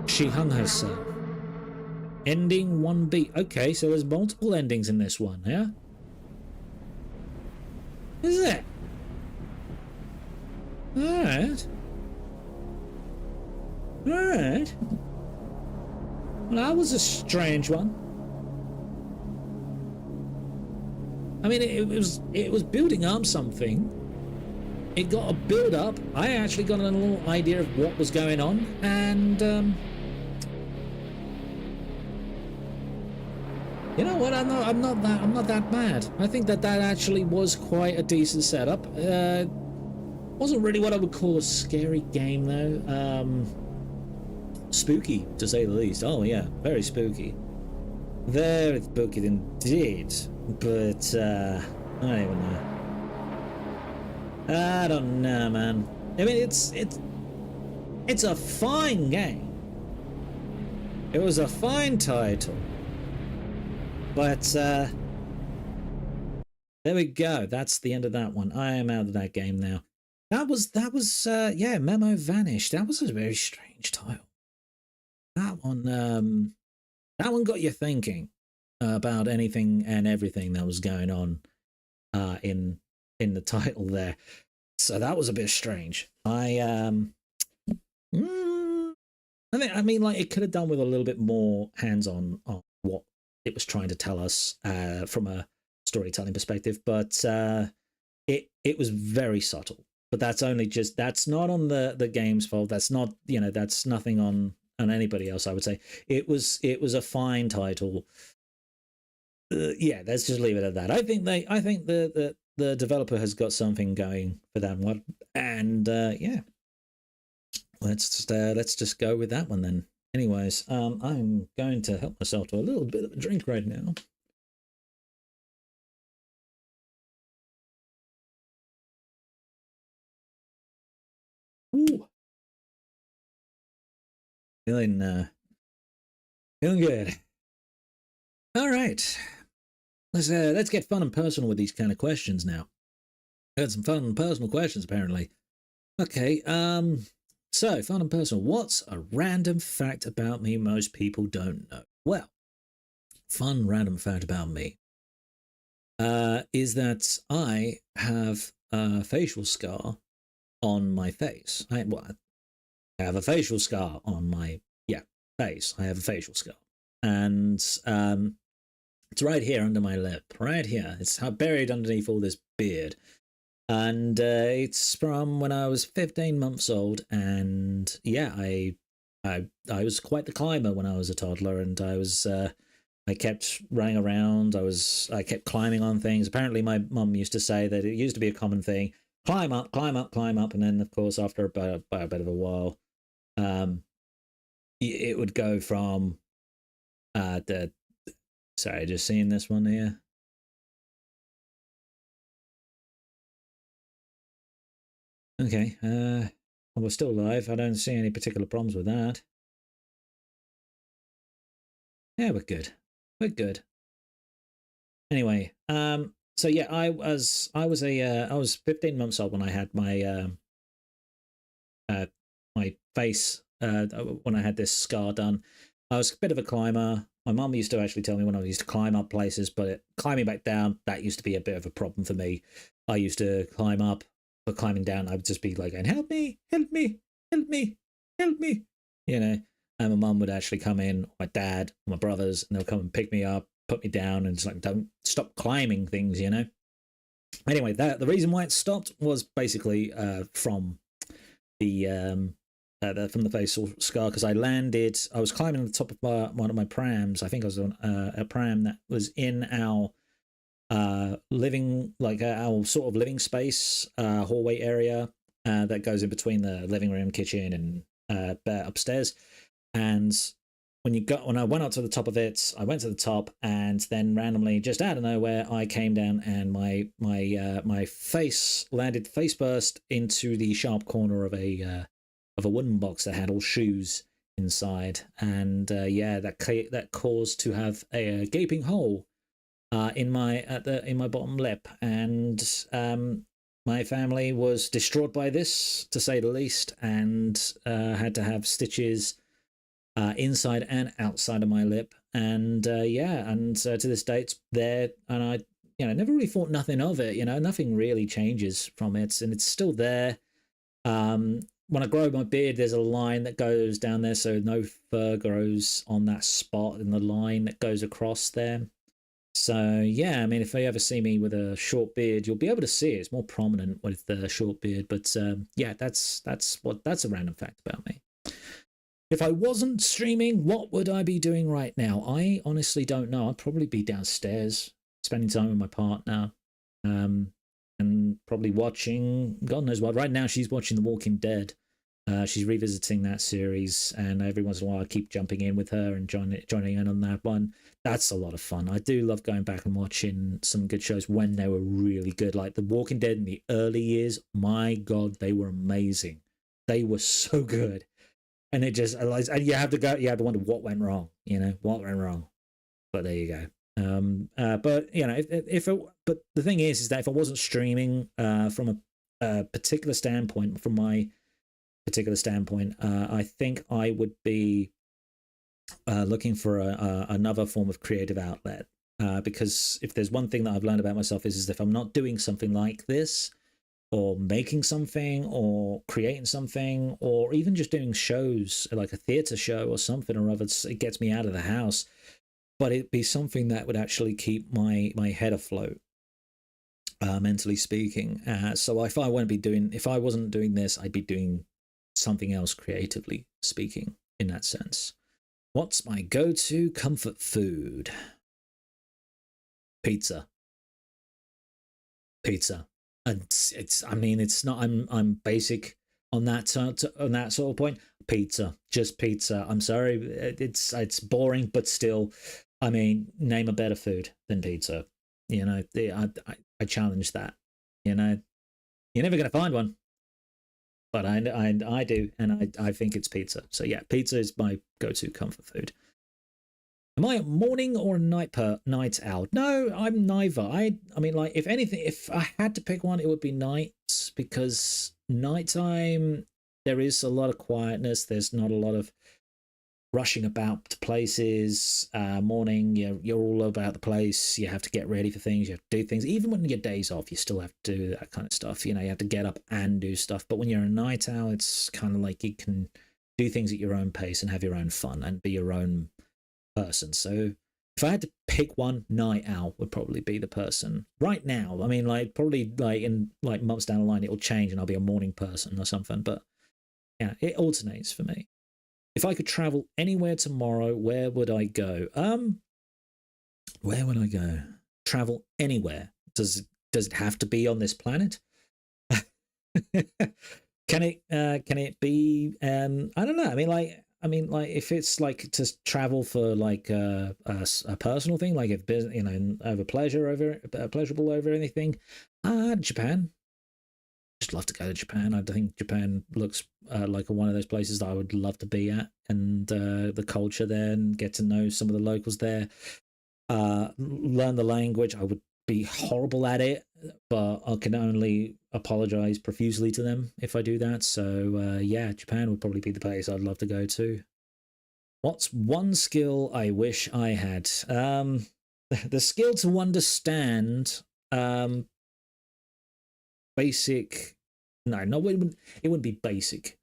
A: She hung herself. Ending 1B. Okay, so there's multiple endings in this one, yeah? Is it? Alright. Alright. Well, that was a strange one. I mean, it was building up something. It got a build up. I actually got a little idea of what was going on, and you know what? I'm not that bad. I think that actually was quite a decent setup. Wasn't really what I would call a scary game though. Spooky to say the least. Oh yeah, very spooky. Very spooky indeed. But I don't even know. I don't know, man. I mean, it's a fine game. It was a fine title. But there we go. That's the end of that one. I am out of that game now. That was yeah, Memo Vanish. That was a very strange title. That one got you thinking about anything and everything that was going on in the title there. So that was a bit strange. I mean, like, it could have done with a little bit more hands-on on what it was trying to tell us from a storytelling perspective, but it was very subtle. But that's not on the game's fault. That's not, that's nothing on anybody else. I would say it was a fine title. Yeah, let's just leave it at that. I think the developer has got something going for that one, and yeah, let's just go with that one then. Anyways, I'm going to help myself to a little bit of a drink right now. Ooh. Feeling Feeling good. All right. Let's get fun and personal with these kind of questions now. I had some fun and personal questions apparently. Okay. So fun and personal. What's a random fact about me most people don't know? Well, fun random fact about me is that I have a facial scar on my face. I have a facial scar on my face. I have a facial scar, and it's right here under my lip, right here. It's buried underneath all this beard, and it's from when I was 15 months old. And yeah, I was quite the climber when I was a toddler, and I kept running around. I kept climbing on things. Apparently, my mum used to say that it used to be a common thing: climb up, climb up, climb up, and then of course after about a bit of a while, it would go from the. Sorry, just seeing this one here. Okay, we're still alive. I don't see any particular problems with that. Yeah, we're good. We're good. Anyway, so yeah, I was 15 months old when I had my face when I had this scar done. I was a bit of a climber. My mum used to actually tell me when I used to climb up places, but climbing back down, that used to be a bit of a problem for me. I used to climb up, but climbing down, I would just be like, going, help me, help me, help me, help me, you know. And my mum would actually come in, my dad, my brothers, and they'll come and pick me up, put me down, and it's like, don't stop climbing things, you know. Anyway, the reason why it stopped was basically from the facial scar, because I was climbing on the top of one of my prams. I think I was on a pram that was in our our sort of living space hallway area that goes in between the living room, kitchen, and upstairs. And when I went up to the top of it, I went to the top, and then randomly, just out of nowhere, I came down, and my face landed face first into the sharp corner of a wooden box that had all shoes inside, and that caused to have a gaping hole in my bottom lip, and my family was distraught by this, to say the least, and had to have stitches inside and outside of my lip, and to this day it's there, and I never really thought nothing of it. Nothing really changes from it, and it's still there. When I grow my beard, there's a line that goes down there, so no fur grows on that spot, and the line that goes across there. So yeah, I mean, if you ever see me with a short beard, you'll be able to see it. It's more prominent with the short beard, but yeah, that's a random fact about me. If I wasn't streaming, what would I be doing right now? I honestly don't know. I'd probably be downstairs, spending time with my partner, and probably watching God knows what. Right now, she's watching The Walking Dead. She's revisiting that series, and every once in a while, I keep jumping in with her and joining in on that one. That's a lot of fun. I do love going back and watching some good shows when they were really good, like The Walking Dead in the early years. My God, they were amazing. They were so good. And it just, you have to wonder what went wrong, what went wrong. But there you go. But but the thing is that if I wasn't streaming, from a particular standpoint, from my particular standpoint, I think I would be looking for another form of creative outlet. Because if there's one thing that I've learned about myself is if I'm not doing something like this, or making something, or creating something, or even just doing shows like a theater show or something or other, it gets me out of the house. But it'd be something that would actually keep my head afloat, mentally speaking. So if I wasn't doing this, I'd be doing something else creatively speaking in that sense. What's my go-to comfort food? Pizza. And I'm basic on that sort of point. Pizza, just pizza. I'm sorry, it's boring, but still, I mean, name a better food than pizza. I challenge that. You're never gonna find one, but I do, and I think it's pizza. So yeah, pizza is my go-to comfort food. Am I a morning or a night owl? No, I'm neither. I mean, like, if anything, if I had to pick one, it would be nights, because nighttime there is a lot of quietness. There's not a lot of rushing about to places. Morning, you're all about the place. You have to get ready for things. You have to do things. Even when your day's off, you still have to do that kind of stuff. You have to get up and do stuff. But when you're a night owl, it's kind of like you can do things at your own pace and have your own fun and be your own person. So if I had to pick one, night owl would probably be the person right now. I mean, like, probably like in like months down the line, it'll change and I'll be a morning person or something. But yeah, it alternates for me. If I could travel anywhere tomorrow, where would I go? Where would I go? Travel anywhere. Does it have to be on this planet? Can it be? I don't know. I mean, like if it's like to travel for like a personal thing, like if over pleasurable over anything, Japan. Just love to go to Japan. I think Japan looks like one of those places that I would love to be at, and the culture there, and get to know some of the locals there. Learn the language. I would be horrible at it, but I can only apologize profusely to them if I do that. So yeah, Japan would probably be the place I'd love to go to. What's one skill I wish I had? The skill to understand basic. No, it wouldn't be basic.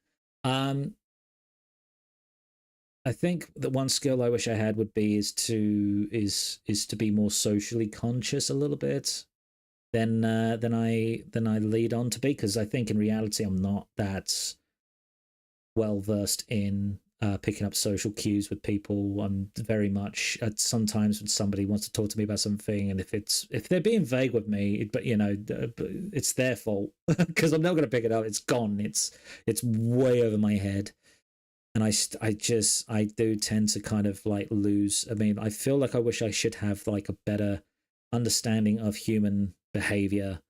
A: I think that one skill I wish I had would be is to be more socially conscious a little bit than I lead on to be, because I think in reality I'm not that well versed in picking up social cues with people. I'm very much sometimes when somebody wants to talk to me about something, and if they're being vague with me, but it's their fault because I'm not going to pick it up. It's gone. It's way over my head. And I do tend to kind of like lose. I mean, I feel like I wish I should have like a better understanding of human behavior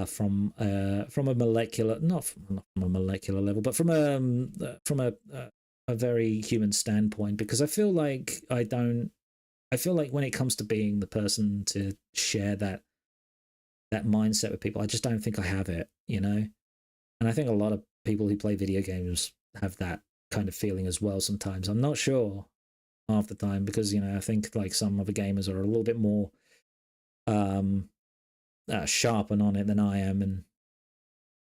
A: from a molecular, not from a molecular level, but from a very human standpoint, because I feel like when it comes to being the person to share that mindset with people, I just don't think I have it, And I think a lot of people who play video games have that kind of feeling as well sometimes. I'm not sure half the time, because I think like some other gamers are a little bit more sharp and on it than I am, and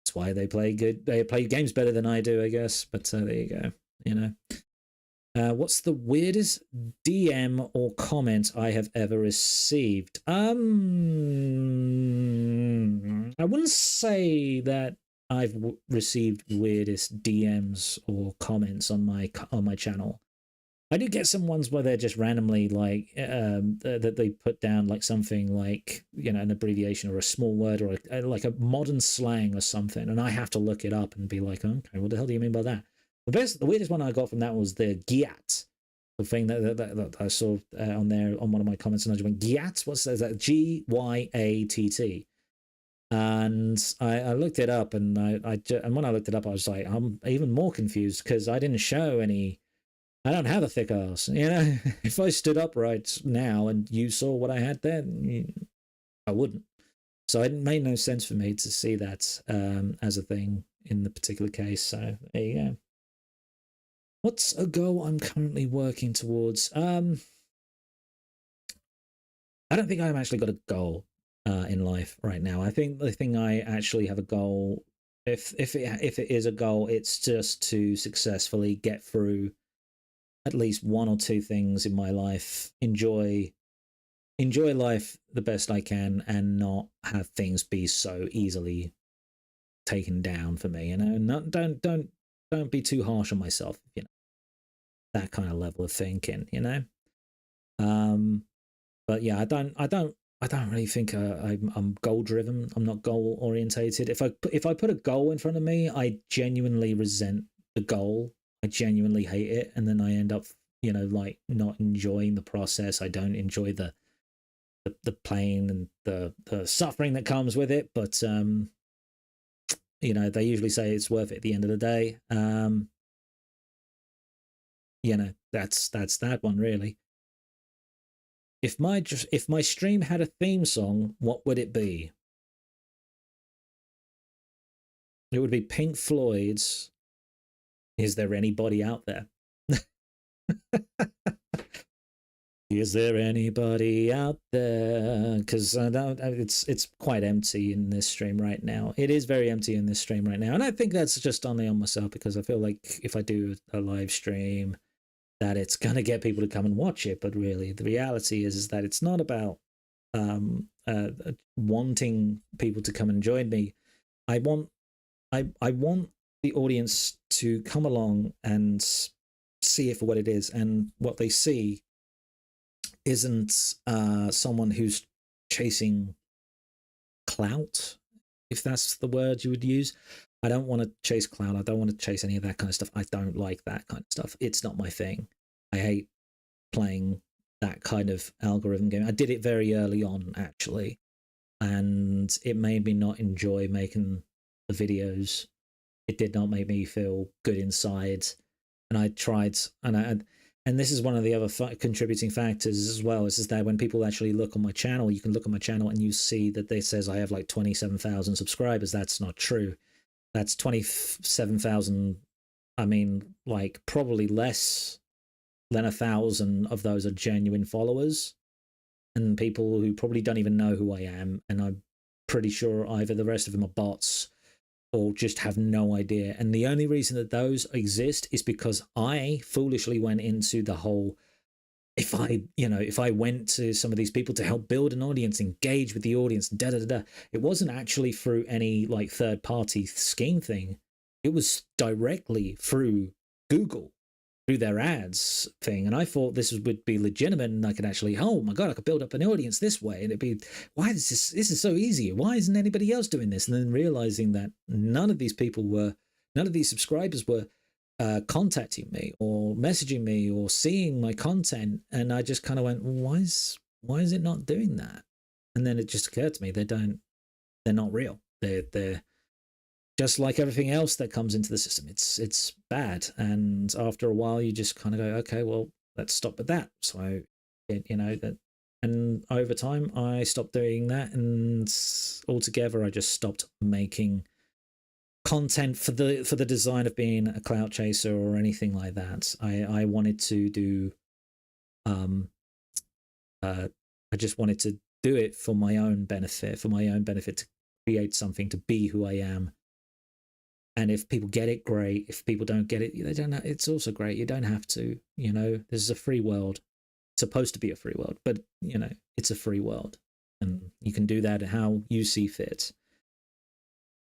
A: that's why they play games better than I do, I guess. But there you go. What's the weirdest DM or comment I have ever received? I wouldn't say that I've received weirdest DMs or comments on my channel. I do get some ones where they're just randomly like that they put down like something like an abbreviation or a small word or like a modern slang or something, and I have to look it up and be like, okay, what the hell do you mean by that? The weirdest one I got from that was the gyat, the thing that I saw on one of my comments, and I just went, gyat? What's that? GYATT. And I looked it up, and and when I looked it up, I was like, I'm even more confused because I didn't show any. I don't have a thick ass, If I stood upright now and you saw what I had then, I wouldn't. So it made no sense for me to see that as a thing in the particular case. So there you go. What's a goal I'm currently working towards? I don't think I've actually got a goal in life right now. I think the thing I actually have a goal, if it is a goal, it's just to successfully get through at least one or two things in my life, enjoy life the best I can, and not have things be so easily taken down for me. Don't be too harsh on myself. That kind of level of thinking. But yeah, I don't really think I'm goal driven. I'm not goal orientated. If I put a goal in front of me, I genuinely resent the goal. I genuinely hate it, and then I end up, like not enjoying the process. I don't enjoy the pain and the suffering that comes with it. But they usually say it's worth it at the end of the day. That's that one really. if my stream had a theme song, what would it be? It would be Pink Floyd's "Is There Anybody Out There?" Is there anybody out there? Because it's quite empty in this stream right now. It is very empty in this stream right now, and I think that's just only on myself, because I feel like if I do a live stream, that it's gonna get people to come and watch it. But really, the reality is that it's not about wanting people to come and join me. I want the audience to come along and see it for what it is, and what they see isn't someone who's chasing clout, if that's the word you would use. I don't want to chase clout. I don't want to chase any of that kind of stuff. I don't like that kind of stuff. It's not my thing. I hate playing that kind of algorithm game. I did it very early on, actually, and it made me not enjoy making the videos. It did not make me feel good inside, and I tried, and this is one of the other contributing factors as well, is that when people actually look on my channel, you can look on my channel and you see that it says I have like 27,000 subscribers. That's not true. That's 27,000. I mean, like, probably less than 1,000 of those are genuine followers, and people who probably don't even know who I am. And I'm pretty sure either the rest of them are bots or just have no idea. And the only reason that those exist is because I foolishly went into the whole, if I went to some of these people to help build an audience, engage with the audience, it wasn't actually through any like third party scheme thing. It was directly through Google, through their ads thing. And I thought this would be legitimate, and I could actually, oh my God, I could build up an audience this way. And it'd be, why is this is so easy? Why isn't anybody else doing this? And then realizing that none of these subscribers were contacting me or messaging me or seeing my content. And I just kind of went, why is it not doing that? And then it just occurred to me, they're not real. They're just like everything else that comes into the system. It's bad. And after a while, you just kind of go, okay, well, let's stop with that. So, and over time, I stopped doing that, and altogether, I just stopped making content for the design of being a clout chaser or anything like that. I wanted to do, I just wanted to do it for my own benefit, to create something, to be who I am. And if people get it, great. If people don't get it, they don't know. It's also great. You don't have to, this is a free world. It's supposed to be a free world, but it's a free world, and you can do that how you see fit.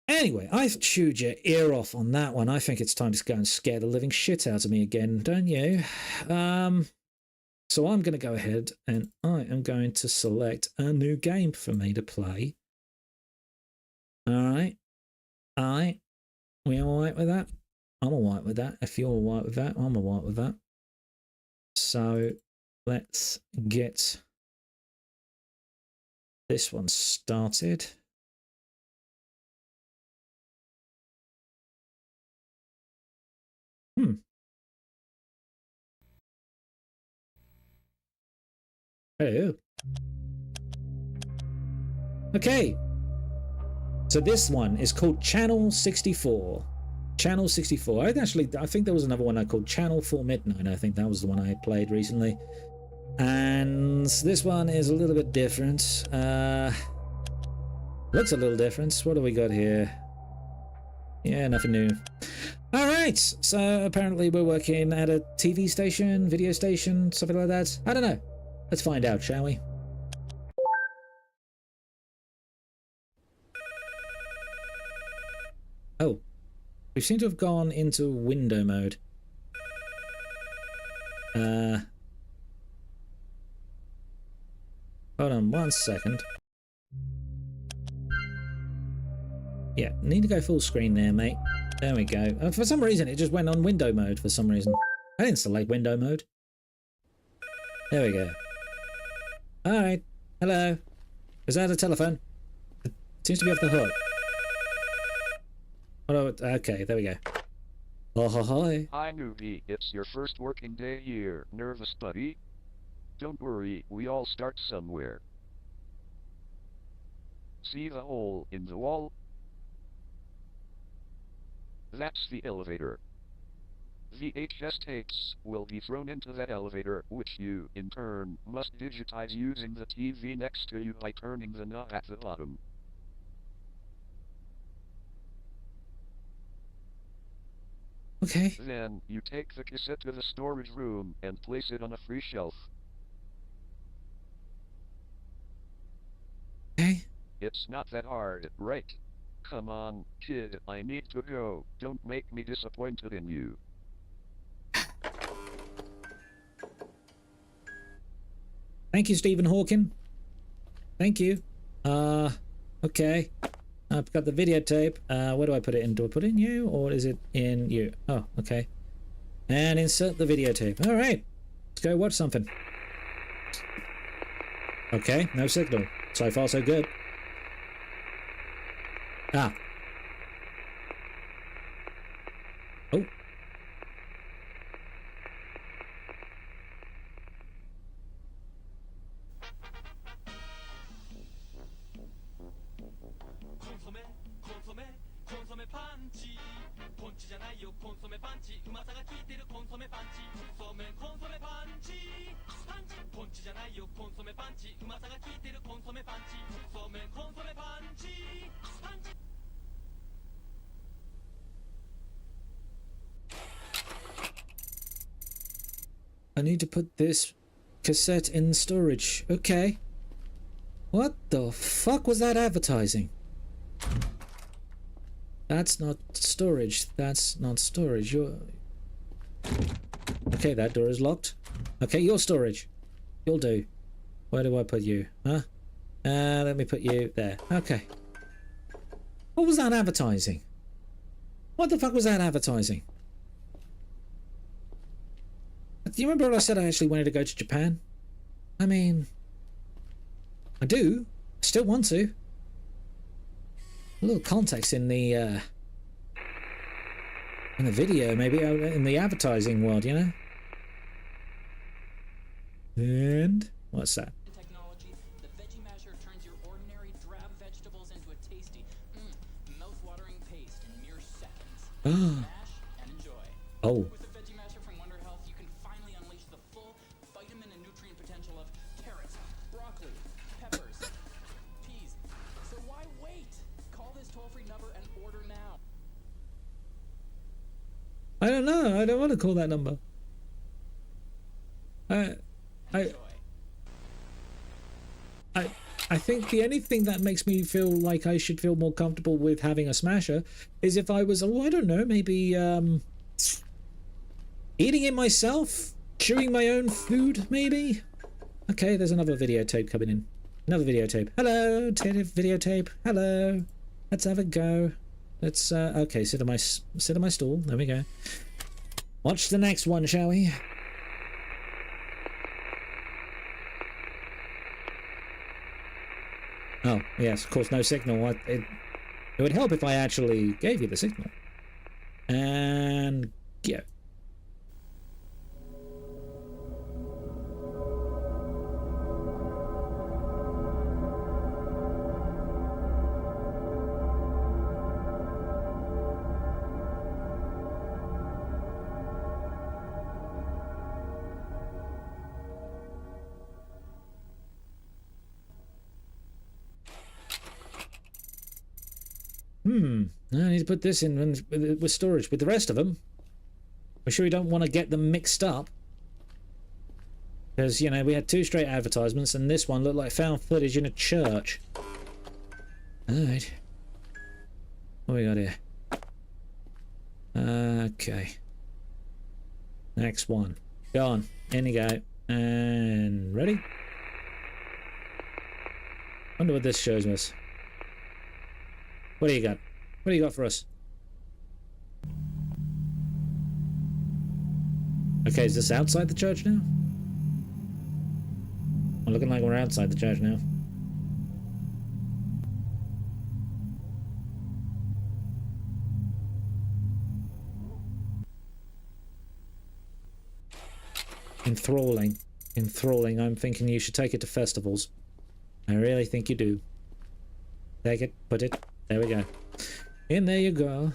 A: Anyway, I chewed your ear off on that one. I think it's time to go and scare the living shit out of me again, don't you? So I'm going to go ahead and I am going to select a new game for me to play. All right. We all right with that? I'm all right with that. If you're all right with that, I'm all right with that. So let's get this one started. Hello. Okay. So this one is called Channel 64. Channel 64. I think there was another one I called Channel 4 Midnight. I think that was the one I played recently. And this one is a little bit different. Looks a little different. What do we got here? Yeah, nothing new. All right. So apparently we're working at a TV station, video station, something like that. I don't know. Let's find out, shall we? Oh, we seem to have gone into window mode. Hold on 1 second. Yeah, need to go full screen there, mate. There we go. For some reason, it just went on window mode for some reason. I didn't select window mode. There we go. Alright. Hello. Is that a telephone? It seems to be off the hook. Oh, okay, there we go. Oh, hi.
D: Hi, newbie. It's your first working day here. Nervous, buddy? Don't worry, we all start somewhere. See the hole in the wall? That's the elevator. VHS tapes will be thrown into that elevator, which you, in turn, must digitize using the TV next to you by turning the knob at the bottom.
A: Okay.
D: Then, you take the cassette to the storage room and place it on a free shelf.
A: Okay.
D: It's not that hard, right? Come on, kid, I need to go. Don't make me disappointed in you.
A: Thank you, Stephen Hawking. Thank you. Okay. I've got the videotape. Where do I put it in? Do I put it in you, or is it in you? Oh, okay. And insert the videotape. All right. Let's go watch something. Okay, no signal. So far, so good. Ah. Oh. I need to put this cassette in storage. Okay. What the fuck was that advertising? That's not storage. That's not storage. You're... Okay, that door is locked. Okay, your storage. You'll do. Where do I put you? Huh? Let me put you there. Okay. What was that advertising? What the fuck was that advertising? Do you remember when I said I actually wanted to go to Japan? I mean... I do. I still want to. A little context in the video, maybe, in the advertising world, you know? And... what's that?
E: Technology, the Veggie Masher turns your ordinary drab vegetables into a tasty, mouth-watering paste in mere seconds. Mash and enjoy.
A: Oh.
E: With the Veggie Masher from Wonder Health, you can finally unleash the full vitamin and nutrient potential of carrots, broccoli, peppers, peas. So why wait? Call this toll-free number and order now.
A: I don't know. I don't want to call that number. I think the only thing that makes me feel like I should feel more comfortable with having a smasher is if I was, oh, I don't know, maybe eating it myself, chewing my own food, maybe. Okay, there's another videotape coming in. Another videotape. Hello, videotape. Hello. Let's have a go. Let's okay, sit on my stool. There we go. Watch the next one, shall we? Oh, yes, of course, no signal. It would help if I actually gave you the signal. And go. I need to put this in with storage with the rest of them. We're sure we don't want to get them mixed up. Because, you know, we had two straight advertisements and this one looked like found footage in a church. Alright. What we got here? Okay. Next one. Go on. In you go. And ready? Wonder what this shows us. What do you got? What do you got for us? Okay, is this outside the church now? We're looking like we're outside the church now. Enthralling. enthralling. I'm thinking you should take it to festivals. I really think you do. Take it, put it. There we go. In there you go.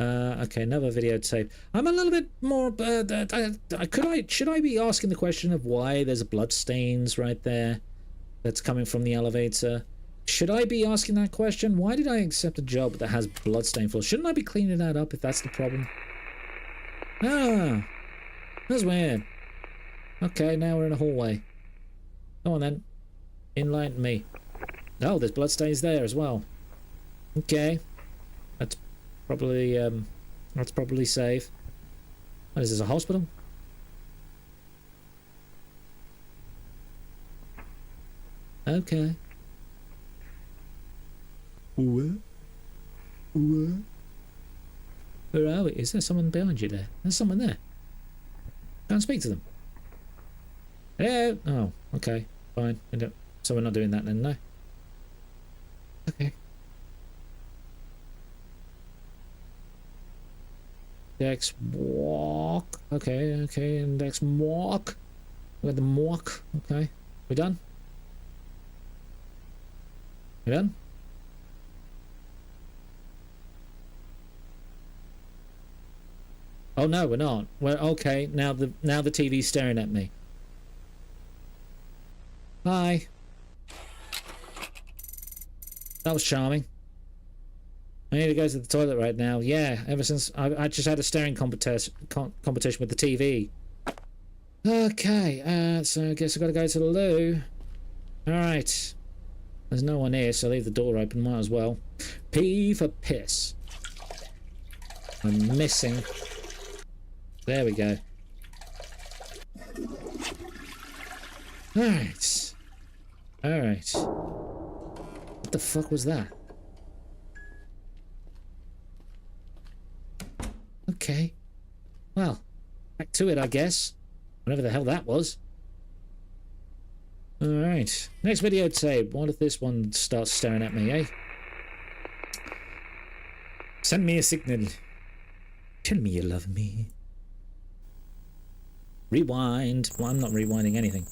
A: Okay, another videotape. I'm a little bit more. Should I be asking the question of why there's blood stains right there that's coming from the elevator? Should I be asking that question? Why did I accept a job that has blood stain floor? Shouldn't I be cleaning that up if that's the problem? Ah, that's weird. Okay, now we're in a hallway. Go on then. Enlighten me. Oh, there's blood stains there as well. Okay. That's probably safe. What is this, a hospital? Okay. What? Where are we? Is there someone behind you there? There's someone there. Go and speak to them. Hello? Oh, okay. Fine. So we're not doing that then, no? Okay. Index walk. Okay, index walk. We got the walk. Okay. We done? We done? Oh no, we're not. We're okay. Now the TV's staring at me. Hi. That was charming. I need to go to the toilet right now. Yeah, ever since I just had a staring competition with the TV. Okay, so I guess I gotta go to the loo. Alright. There's no one here, so leave the door open, might as well. P for piss. I'm missing. There we go. Alright. Alright. What the fuck was that? Okay. Well, back to it, I guess. Whatever the hell that was. Alright. Next videotape. What if this one starts staring at me, eh? Send me a signal. Tell me you love me. Rewind. Well, I'm not rewinding anything.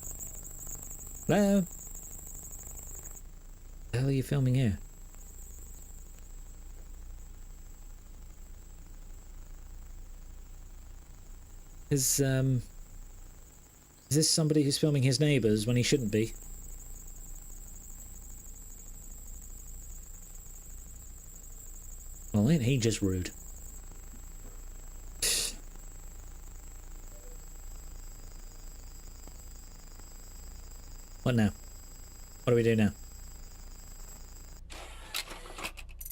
A: Hello? What the hell are you filming here? Is this somebody who's filming his neighbours when he shouldn't be? Well, ain't he just rude? What now? What do we do now?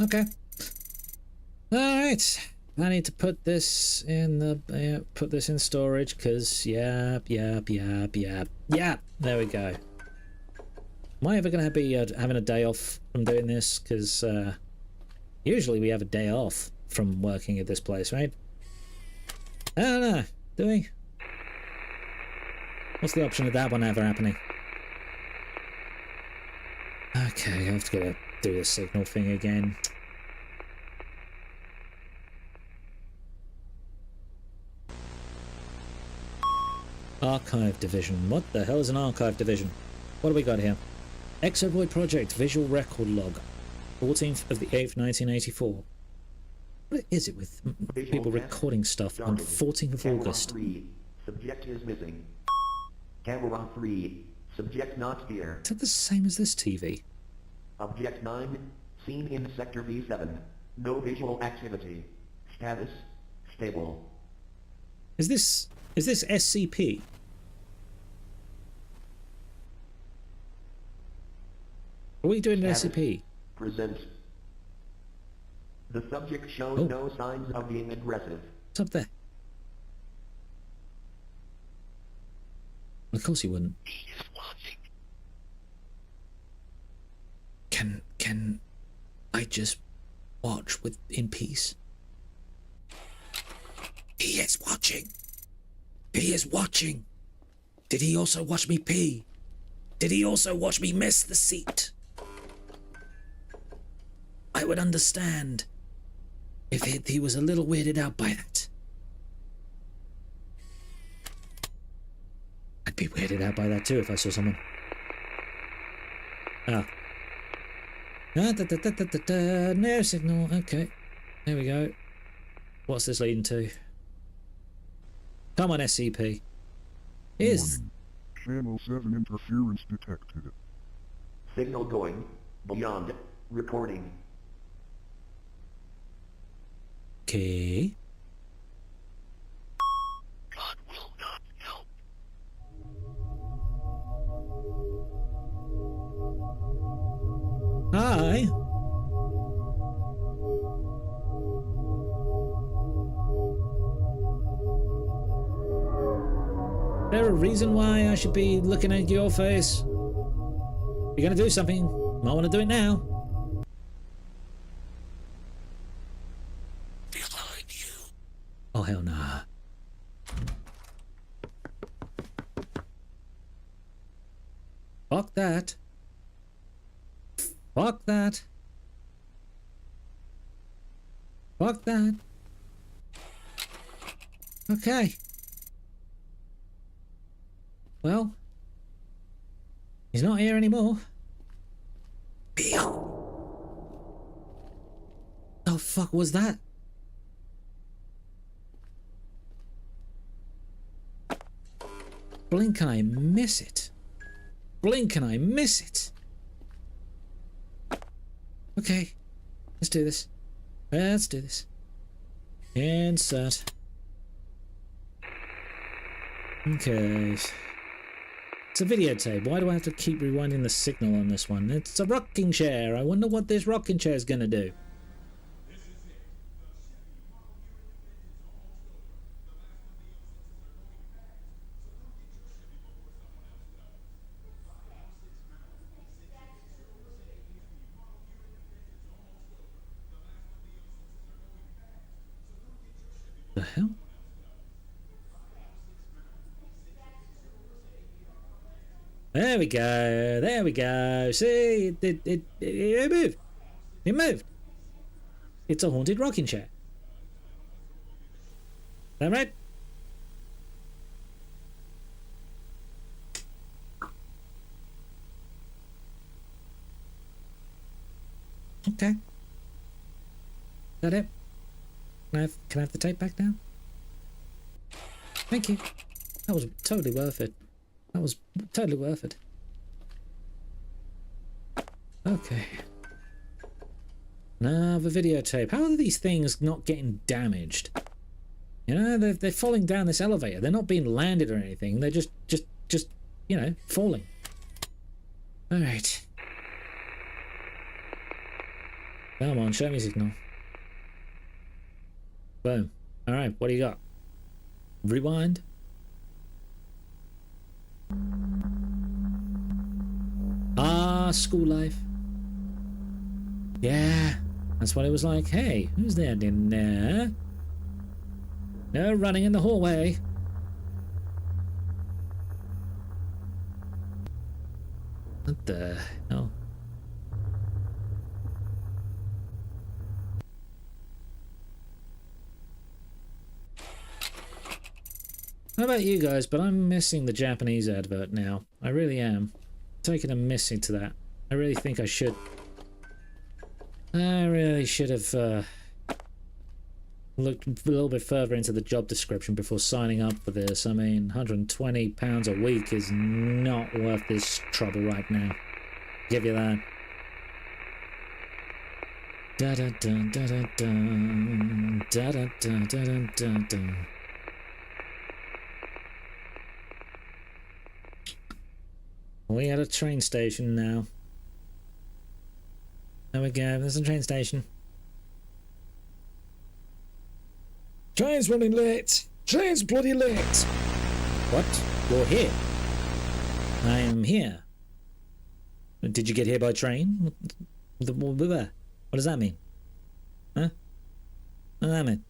A: Okay. Alright. I need to put this in the put this in storage because yep. There we go. Am I ever gonna be having a day off from doing this? Because usually we have a day off from working at this place, right? I don't know. Do we? What's the option of that one ever happening? Okay, I've got to do the signal thing again. Archive division. What the hell is an archive division? What do we got here? Exovoid Project visual record log. 14th of the 8th, 1984. What is it with people recording stuff on 14th of August?
F: 3. Subject is missing. Camera 3. Subject not here.
A: Is that the same as this TV?
F: Object 9. Seen in Sector V7. No visual activity. Status. Stable.
A: Is this SCP? Are we doing an
F: Status.
A: SCP?
F: Present. The subject shows
A: Oh.
F: no signs of being aggressive.
A: What's up there? Of course he wouldn't.
F: He is watching.
A: Can I just watch in peace? He is watching. He is watching. Did he also watch me pee? Did he also watch me miss the seat? I would understand if he was a little weirded out by that. I'd be weirded out by that too if I saw someone. Ah. No signal. Okay. There we go. What's this leading to? Come on, SCP. Is...
G: Channel 7 interference detected.
F: Signal going. Beyond. Recording.
A: Okay.
F: God will not help.
A: Hi. Is there a reason why I should be looking at your face? You're gonna do something. Might want to do it now.
F: Behind you.
A: Oh, hell nah. Fuck that. Fuck that. Fuck that. Okay. Well, he's not here anymore. The fuck was that? Blink and I miss it. Blink and I miss it. Okay, let's do this. Let's do this. Insert. Okay. It's a videotape. Why do I have to keep rewinding the signal on this one? It's a rocking chair. I wonder what this rocking chair is going to do. The hell? There we go. There we go. See, it moved. It moved. It's a haunted rocking chair. Is that right? Okay. Is that it? Can I have the tape back now? Thank you. That was totally worth it. That was totally worth it. Okay. Now the videotape. How are these things not getting damaged? You know, they're falling down this elevator. They're not being landed or anything. They're just you know, falling. All right. Come on, show me signal. Boom. All right, what do you got? Rewind. Ah, school life. Yeah, that's what it was like. Hey, who's there in there? No running in the hallway. What the hell? How about you guys, but I'm missing the Japanese advert now. I really am. Taking a missing to that. I really think I should. I really should have looked a little bit further into the job description before signing up for this. I mean, £120 a week is not worth this trouble right now. Give you that. Da da da da da da da da da da da da. We at a train station now. There we go, there's a train station. Train's running late! Train's bloody late! What? You're here? I'm here. Did you get here by train? What does that mean? Huh? What does that mean?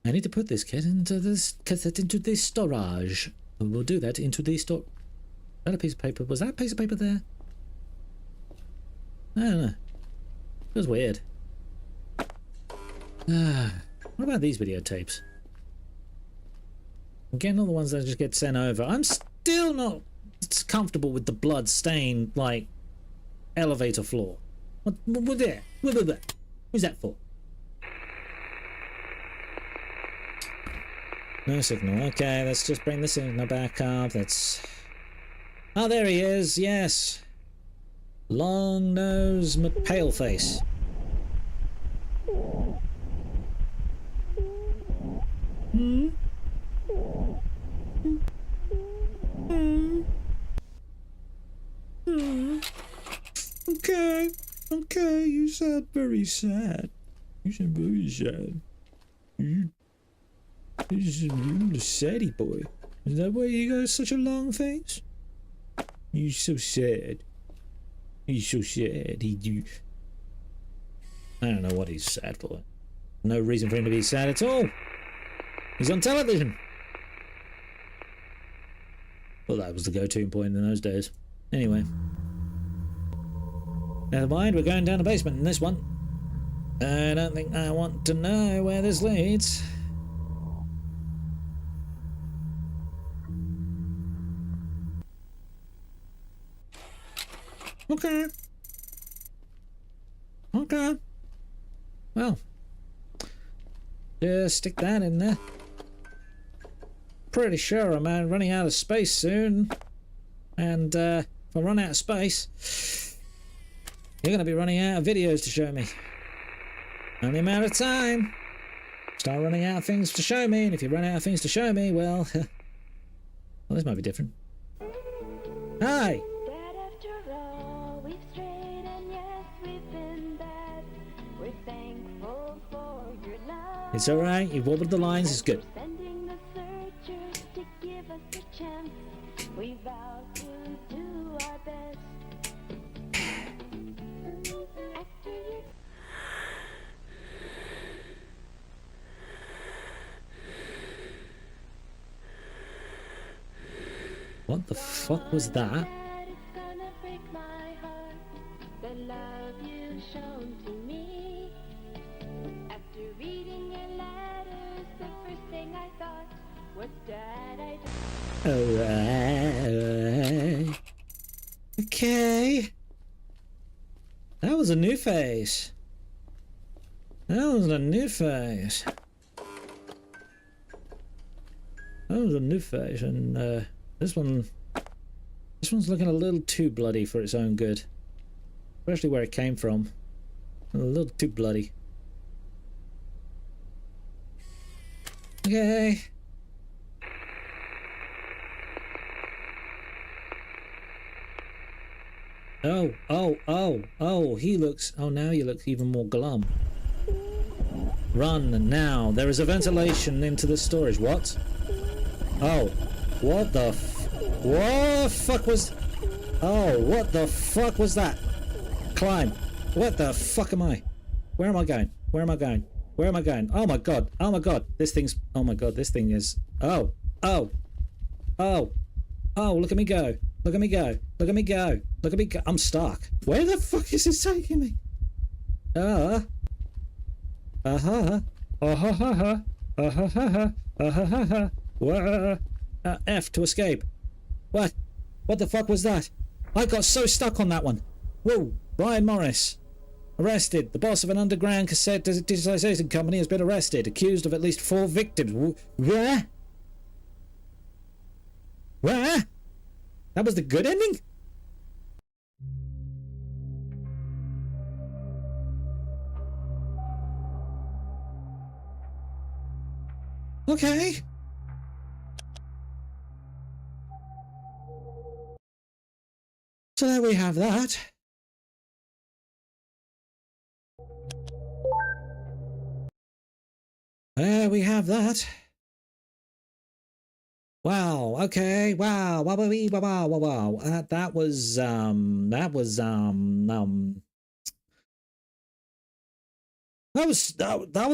A: I need to put this kit into this cassette into this storage. We'll do that into the store. That a piece of paper? Was that a piece of paper there? I don't know. It was weird. Ah, What about these videotapes? Again, all the ones that just get sent over. I'm still not comfortable with the blood stained, like, elevator floor. What there? Who's that for? No signal. Okay, let's just bring the signal back up. That's... Oh, there he is. Yes. Long nose, pale face. Hmm? Hmm? Hmm? Okay, you sound very sad. You sound very sad. You're a saddy boy. Is that why you got such a long face? You're so sad. He's so sad. I don't know what he's sad for. No reason for him to be sad at all. He's on television. Well, that was the go-to point in those days. Anyway. Never mind, we're going down the basement in this one. I don't think I want to know where this leads. Okay. Okay. Well. Just stick that in there. Pretty sure I'm running out of space soon. And if I run out of space, you're going to be running out of videos to show me. Only a matter of time. Start running out of things to show me, and if you run out of things to show me, well, well, this might be different. Hi!
H: That after all we've strayed and yes we've been bad. We're thankful for your love.
A: It's alright, you've wobbled the lines, it's good.
H: We're sending the searchers to give us a chance. We vow to do our best. After you
A: What the fuck was that?
H: that it's gonna break my heart. The love you've shown to me. After reading your letters, the first thing I thought was, Dad, I don't.
A: Alright. Okay. That was a new face. That was a new face. That was a new face, and this one's looking a little too bloody for its own good. Especially where it came from. A little too bloody. Okay. Oh, he looks... Oh, now he looks even more glum. Run now. There is a ventilation into the storage. What? Oh. What the what the fuck was... Oh, what the fuck was that? Climb. What the fuck am I? Where am I going? Where am I going? Where am I going? Oh my god. Oh my god. This thing's... Oh my god. This thing is... Oh. Oh. Oh. Oh, look at me go. Look at me go. Look at me go. Look at me go. I'm stuck. Where the fuck is this taking me? Uh-huh. Uh-huh. Uh-huh. Uh-huh. Uh-huh. F to escape. What? What the fuck was that? I got so stuck on that one. Whoa. Brian Morris. Arrested. The boss of an underground cassette digitization company has been arrested, accused of at least 4 victims. Where? Where? That was the good ending? Okay. So there we have that. There we have that. Wow, okay, wow, wow, wow, wow, wow, wow. That was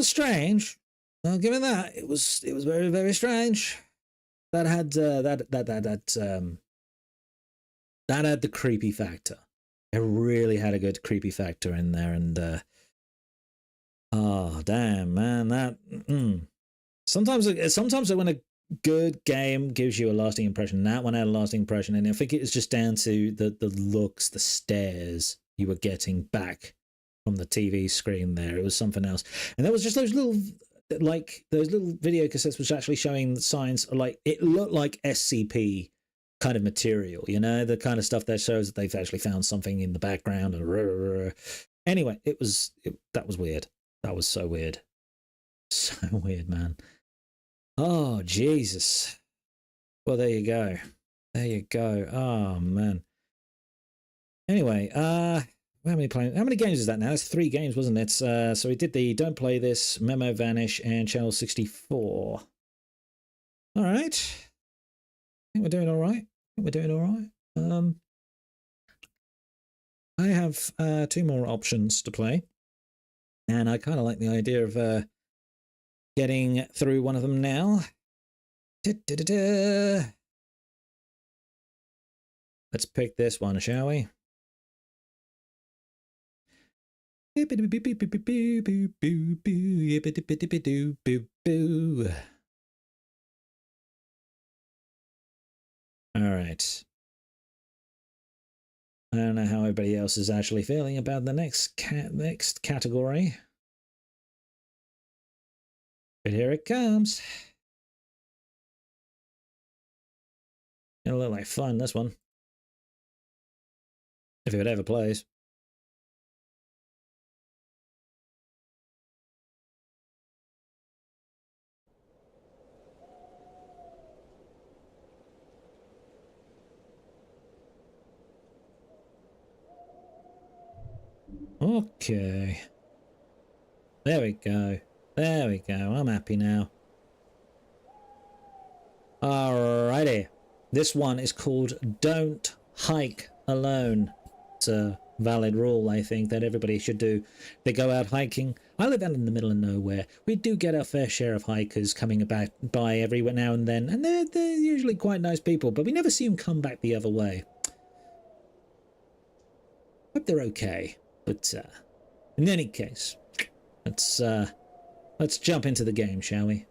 A: strange. I'll give it that. It was very, very strange. That had that had the creepy factor. It really had a good creepy factor in there, and Oh, damn, man. That. Sometimes when a good game gives you a lasting impression, that one had a lasting impression, and I think it was just down to the looks, the stares you were getting back from the TV screen there. It was something else. And there was just those little video cassettes which actually showing signs, like it looked like SCP kind of material, you know, the kind of stuff that shows that they've actually found something in the background. Anyway, that was weird. That was so weird. So weird, man. Oh, Jesus. Well, there you go. There you go. Oh, man. Anyway, how many games is that now? That's 3 games, wasn't it? So we did the Don't Play This, Memo Vanish, and Channel 64. All right. I think we're doing all right. I have 2 more options to play. And I kind of like the idea of getting through one of them now. Let's pick this one, shall we? All right. I don't know how everybody else is actually feeling about the next category. But here it comes. It'll look like fun, this one. If it ever plays. Okay. There we go. There we go. I'm happy now. Alrighty. This one is called Don't Hike Alone. It's a valid rule, I think, that everybody should do. They go out hiking. I live out in the middle of nowhere. We do get our fair share of hikers coming by every now and then, and they're usually quite nice people, but we never see them come back the other way. Hope they're okay. But in any case, let's jump into the game, shall we?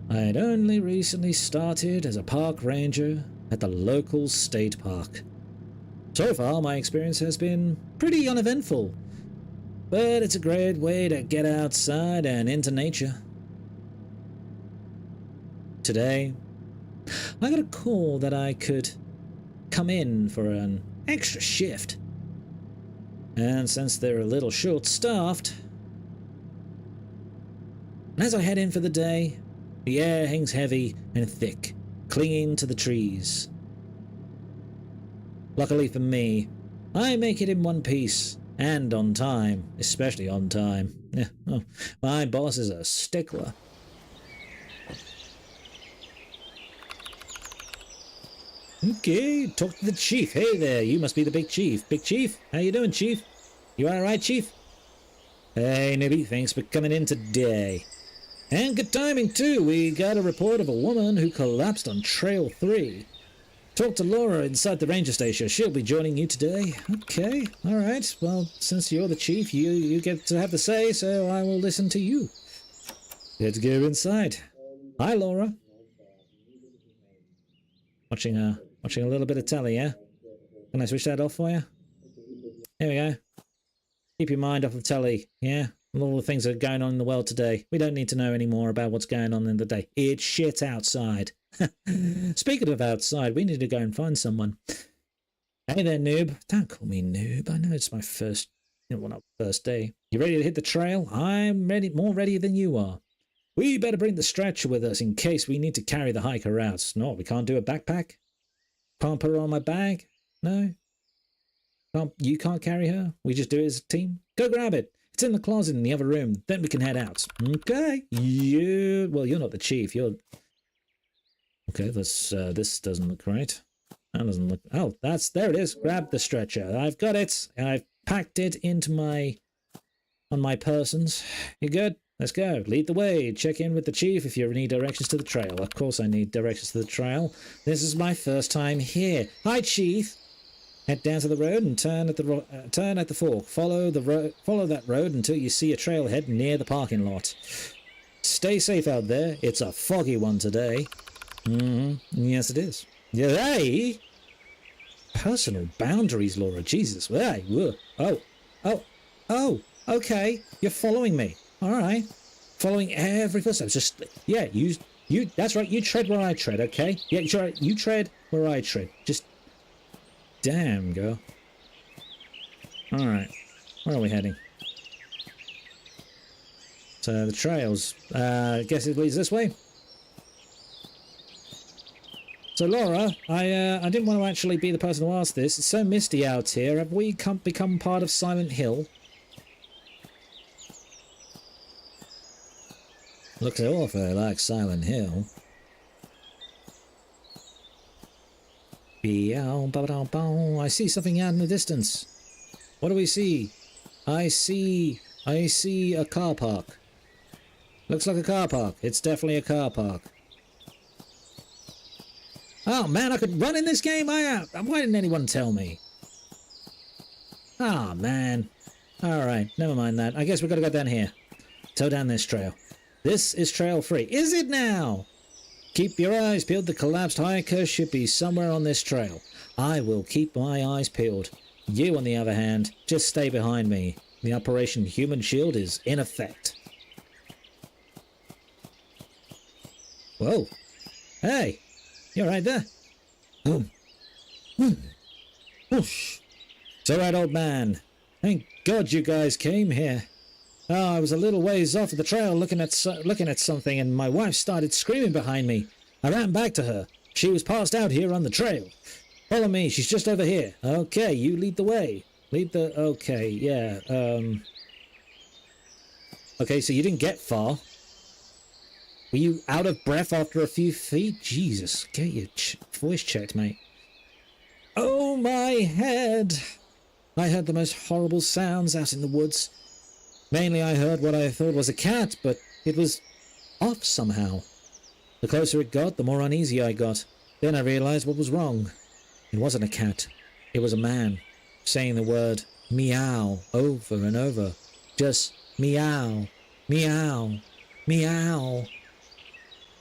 A: I had only recently started as a park ranger at the local state park. So far, my experience has been pretty uneventful, but it's a great way to get outside and into nature. Today, I got a call that I could come in for an extra shift. And since they're a little short-staffed, and as I head in for the day, the air hangs heavy and thick, clinging to the trees. Luckily for me, I make it in one piece, and on time, especially on time. Oh, my boss is a stickler. Okay, talk to the chief. Hey there, you must be the big chief. Big chief, how you doing, chief? You alright, chief? Hey, newbie, thanks for coming in today. And good timing, too. We got a report of a woman who collapsed on Trail 3. Talk to Laura inside the ranger station. She'll be joining you today. Okay, alright. Well, since you're the chief, you get to have the say, so I will listen to you. Let's go inside. Hi, Laura. Watching a little bit of telly, yeah? Can I switch that off for you? There we go. Keep your mind off of telly, yeah? And all the things that are going on in the world today. We don't need to know any more about what's going on in the day. It's shit outside. Speaking of outside, we need to go and find someone. Hey there, noob. Don't call me noob. I know it's my first, well, not first day. You ready to hit the trail? I'm ready, more ready than you are. We better bring the stretcher with us in case we need to carry the hiker out. No, we can't do a backpack? Can't put her on my bag? No? You can't carry her? We just do it as a team? Go grab it. It's in the closet in the other room. Then we can head out. Okay. Well, you're not the chief. You're... Okay, this doesn't look right. That doesn't look... Oh, there it is. Grab the stretcher. I've got it. I've packed it into on my persons. You good? Let's go. Lead the way. Check in with the chief if you need directions to the trail. Of course I need directions to the trail. This is my first time here. Hi, chief. Head down to the road and turn at the fork. Follow that road until you see a trailhead near the parking lot. Stay safe out there. It's a foggy one today. Yes, it is. Yeah, hey! Personal boundaries, Laura. Jesus. Hey, whoa. Oh, okay. You're following me. All right. Following every footstep. Just, yeah, you, that's right. You tread where I tread, okay? Yeah, you tread where I tread. Just, damn, girl. All right. Where are we heading? So the trails. I guess it leads this way. So Laura, I didn't want to actually be the person to ask this. It's so misty out here. Have we become part of Silent Hill? Looks awfully like Silent Hill. I see something out in the distance. What do we see? I see a car park. Looks like a car park. It's definitely a car park. Oh man, I could run in this game. Why didn't anyone tell me? Ah, man. Alright, never mind that. I guess we've got to go down here. Toe down this trail. This is trail 3. Is it now? Keep your eyes peeled. The collapsed hiker should be somewhere on this trail. I will keep my eyes peeled. You, on the other hand, just stay behind me. The Operation Human Shield is in effect. Whoa. Hey. You're right there. Whoosh. It's all right, old man. Thank God you guys came here. Oh, I was a little ways off of the trail looking at something, and my wife started screaming behind me. I ran back to her. She was passed out here on the trail. Follow me. She's just over here. Okay, you lead the way. Okay, yeah. Okay, so you didn't get far. Were you out of breath after a few feet? Jesus, get your voice checked, mate. Oh, my head! I heard the most horrible sounds out in the woods. Mainly I heard what I thought was a cat, but it was off somehow. The closer it got, the more uneasy I got. Then I realized what was wrong. It wasn't a cat. It was a man, saying the word meow over and over. Just meow, meow, meow.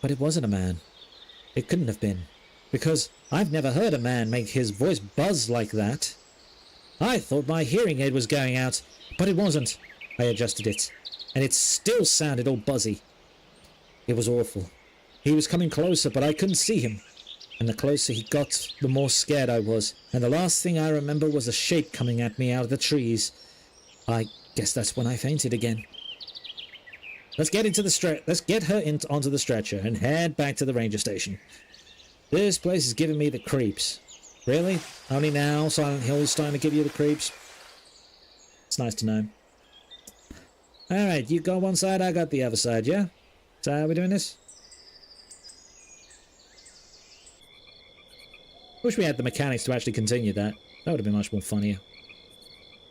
A: But it wasn't a man. It couldn't have been, because I've never heard a man make his voice buzz like that. I thought my hearing aid was going out, but it wasn't. I adjusted it, and it still sounded all buzzy. It was awful. He was coming closer, but I couldn't see him. And the closer he got, the more scared I was. And the last thing I remember was a shape coming at me out of the trees. I guess that's when I fainted again. Let's get her onto the stretcher and head back to the ranger station. This place is giving me the creeps. Really? Only now Silent Hill is starting to give you the creeps? It's nice to know. Alright, you got one side, I got the other side, yeah? So how are we doing this? Wish we had the mechanics to actually continue that. That would have been much more funnier.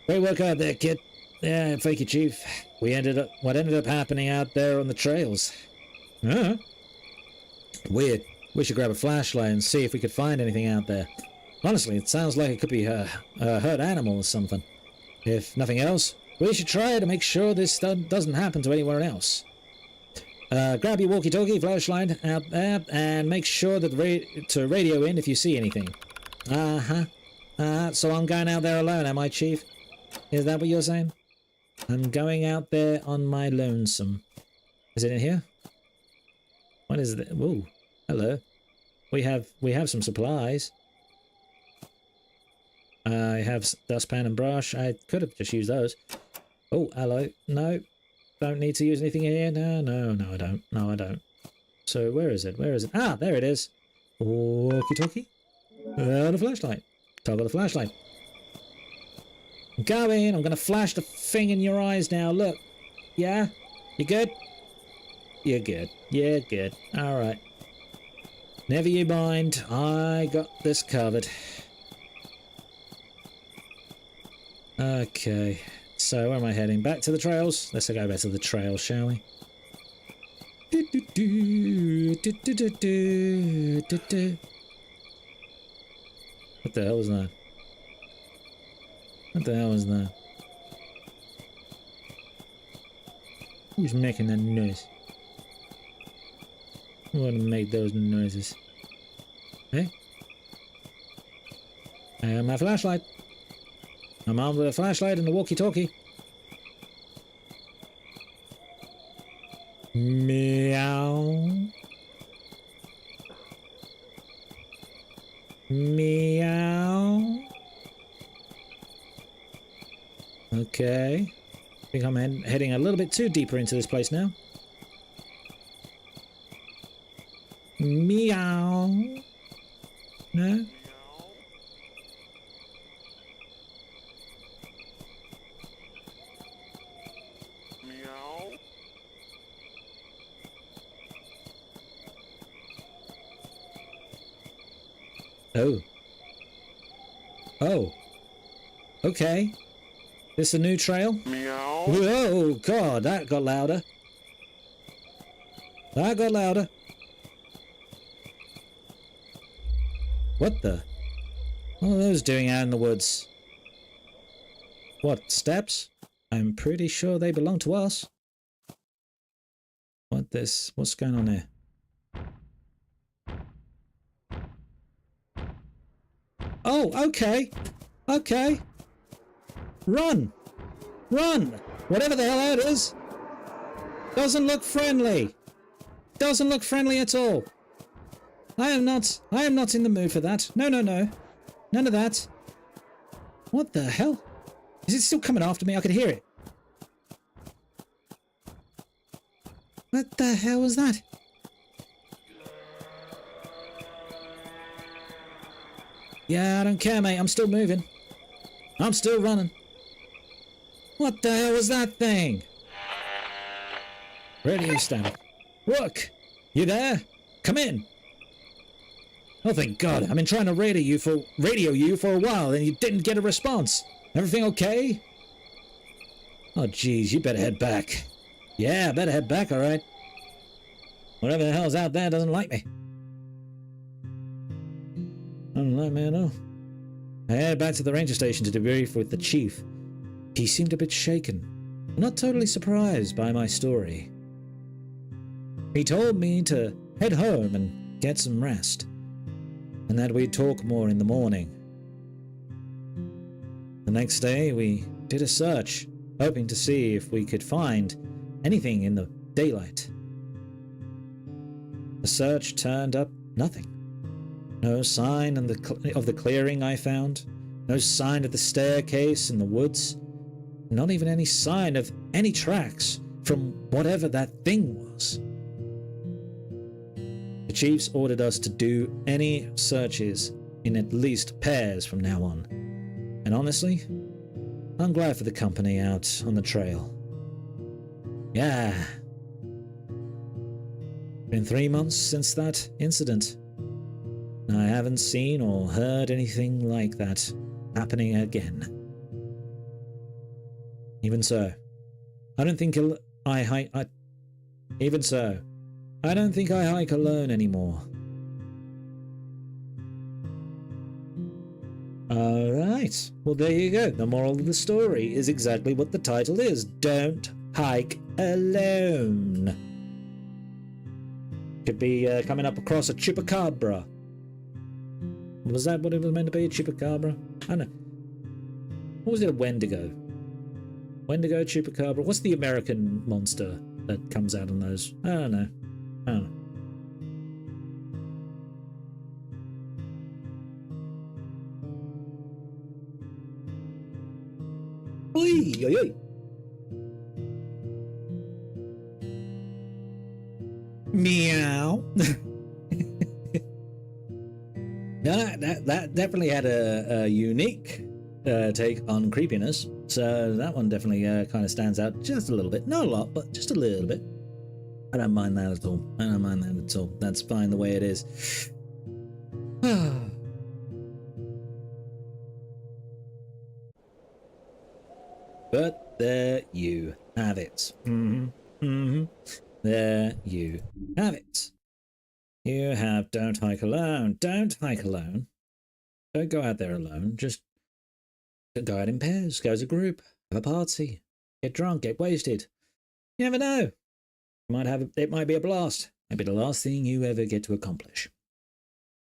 A: Great work out there, kid. Yeah, thank you, Chief. What ended up happening out there on the trails? Huh? Weird. We should grab a flashlight and see if we could find anything out there. Honestly, it sounds like it could be a hurt animal or something. If nothing else, we should try to make sure this doesn't happen to anyone else. Grab your walkie-talkie, flashlight out there, and make sure that to radio in if you see anything. So I'm going out there alone, am I, Chief? Is that what you're saying? I'm going out there on my lonesome. Is it in here? What is it? Whoa, hello. We have some supplies. I have dustpan and brush. I could have just used those. Oh, hello. No, don't need to use anything here. No, I don't. No, I don't. So where is it? Where is it? Ah, there it is. Walkie-talkie. The flashlight. Toggle the flashlight. I'm going. I'm going to flash the thing in your eyes now. Look. Yeah? You good? You're good. Yeah, good. All right. Never you mind. I got this covered. Okay. so where am I heading? Back to the trails? Let's go back to the trails, shall we? What the hell was that? What the hell was that? Who's making that noise? Who would make those noises? Hey? I have my flashlight. I'm armed with a flashlight and a walkie-talkie. Meow. Meow. Okay. I think I'm heading a little bit too deeper into this place now. Meow. No? Oh. Oh. Okay. This a new trail? Meow. Whoa, God, that got louder. That got louder. What the? What are those doing out in the woods? What, steps? I'm pretty sure they belong to us. What's going on there? Oh, okay. Okay. Run! Run! Whatever the hell that is! Doesn't look friendly! Doesn't look friendly at all! I am not in the mood for that. No, no, no. None of that. What the hell? Is it still coming after me? I could hear it. What the hell was that? Yeah, I don't care, mate. I'm still moving. I'm still running. What the hell was that thing? Radio static. Rook! You there? Come in! Oh, thank God. I've been trying to radio you for a while and you didn't get a response. Everything okay? Oh, geez, you better head back. Yeah, better head back, alright. Whatever the hell's out there doesn't like me. Doesn't like me at all. I headed back to the ranger station to debrief with the chief. He seemed a bit shaken, not totally surprised by my story. He told me to head home and get some rest, and that we'd talk more in the morning. The next day we did a search, hoping to see if we could find anything in the daylight. The search turned up nothing. No sign of the clearing I found, no sign of the staircase in the woods, not even any sign of any tracks from whatever that thing was. The chiefs ordered us to do any searches in at least pairs from now on. And honestly, I'm glad for the company out on the trail. Yeah. Been 3 months since that incident. I haven't seen or heard anything like that happening again. Even so, I don't think I hike alone anymore. Alright, well there you go. The moral of the story is exactly what the title is. Don't hike alone. Could be coming up across a chupacabra. Was that what it was meant to be? A chupacabra? I don't know. What was it? A Wendigo? Wendigo, chupacabra? What's the American monster that comes out on those? I don't know. I don't know. Oi, oi, oi. Meow. No, that definitely had a unique take on creepiness. So that one definitely kind of stands out just a little bit. Not a lot, but just a little bit. I don't mind that at all. I don't mind that at all. That's fine the way it is. But There you have it. There you have it. You have Don't Hike Alone. Don't hike alone. Don't go out there alone. Just go out in pairs. Go as a group. Have a party. Get drunk. Get wasted. You never know. It might be a blast. Maybe the last thing you ever get to accomplish.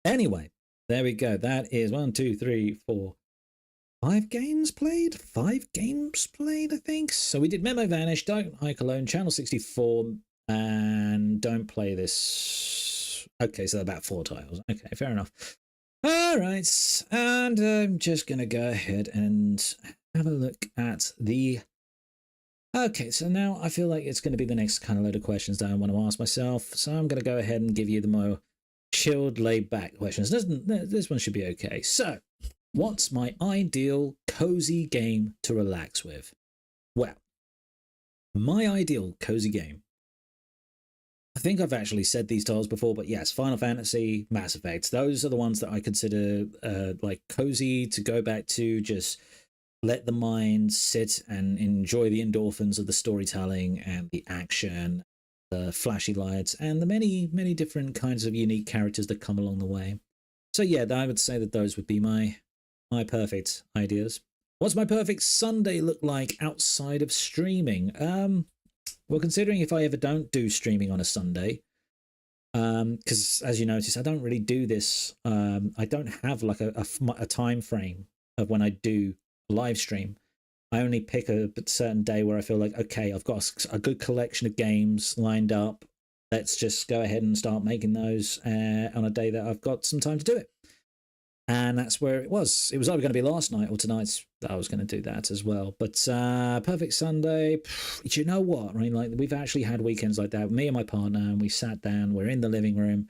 A: Anyway, there we go. That is 1, 2, 3, 4, 5 games played. 5 games played, I think. So we did Memo Vanish, Don't Hike Alone, Channel 64, and Don't Play This. Okay, so about 4 titles. Okay, fair enough. All right, and I'm just going to go ahead and have a look at the... Okay, so now I feel like it's going to be the next kind of load of questions that I want to ask myself. So I'm going to go ahead and give you the more chilled, laid-back questions. This one should be okay. So, what's my ideal cozy game to relax with? Well, my ideal cozy game. I think I've actually said these titles before, but yes, Final Fantasy, Mass Effect. Those are the ones that I consider like cozy to go back to, just let the mind sit and enjoy the endorphins of the storytelling and the action, the flashy lights, and the many, many different kinds of unique characters that come along the way. So yeah, I would say that those would be my perfect ideas. What's my perfect Sunday look like outside of streaming? Well, considering if I ever don't do streaming on a Sunday, because as you notice, I don't really do this. I don't have like a time frame of when I do live stream. I only pick a certain day where I feel like, okay, I've got a good collection of games lined up. Let's just go ahead and start making those on a day that I've got some time to do it. And that's where it was. It was either going to be last night or tonight that I was going to do that as well. But perfect Sunday, do you know what? I mean, like, we've actually had weekends like that. Me and my partner, and we sat down, we're in the living room.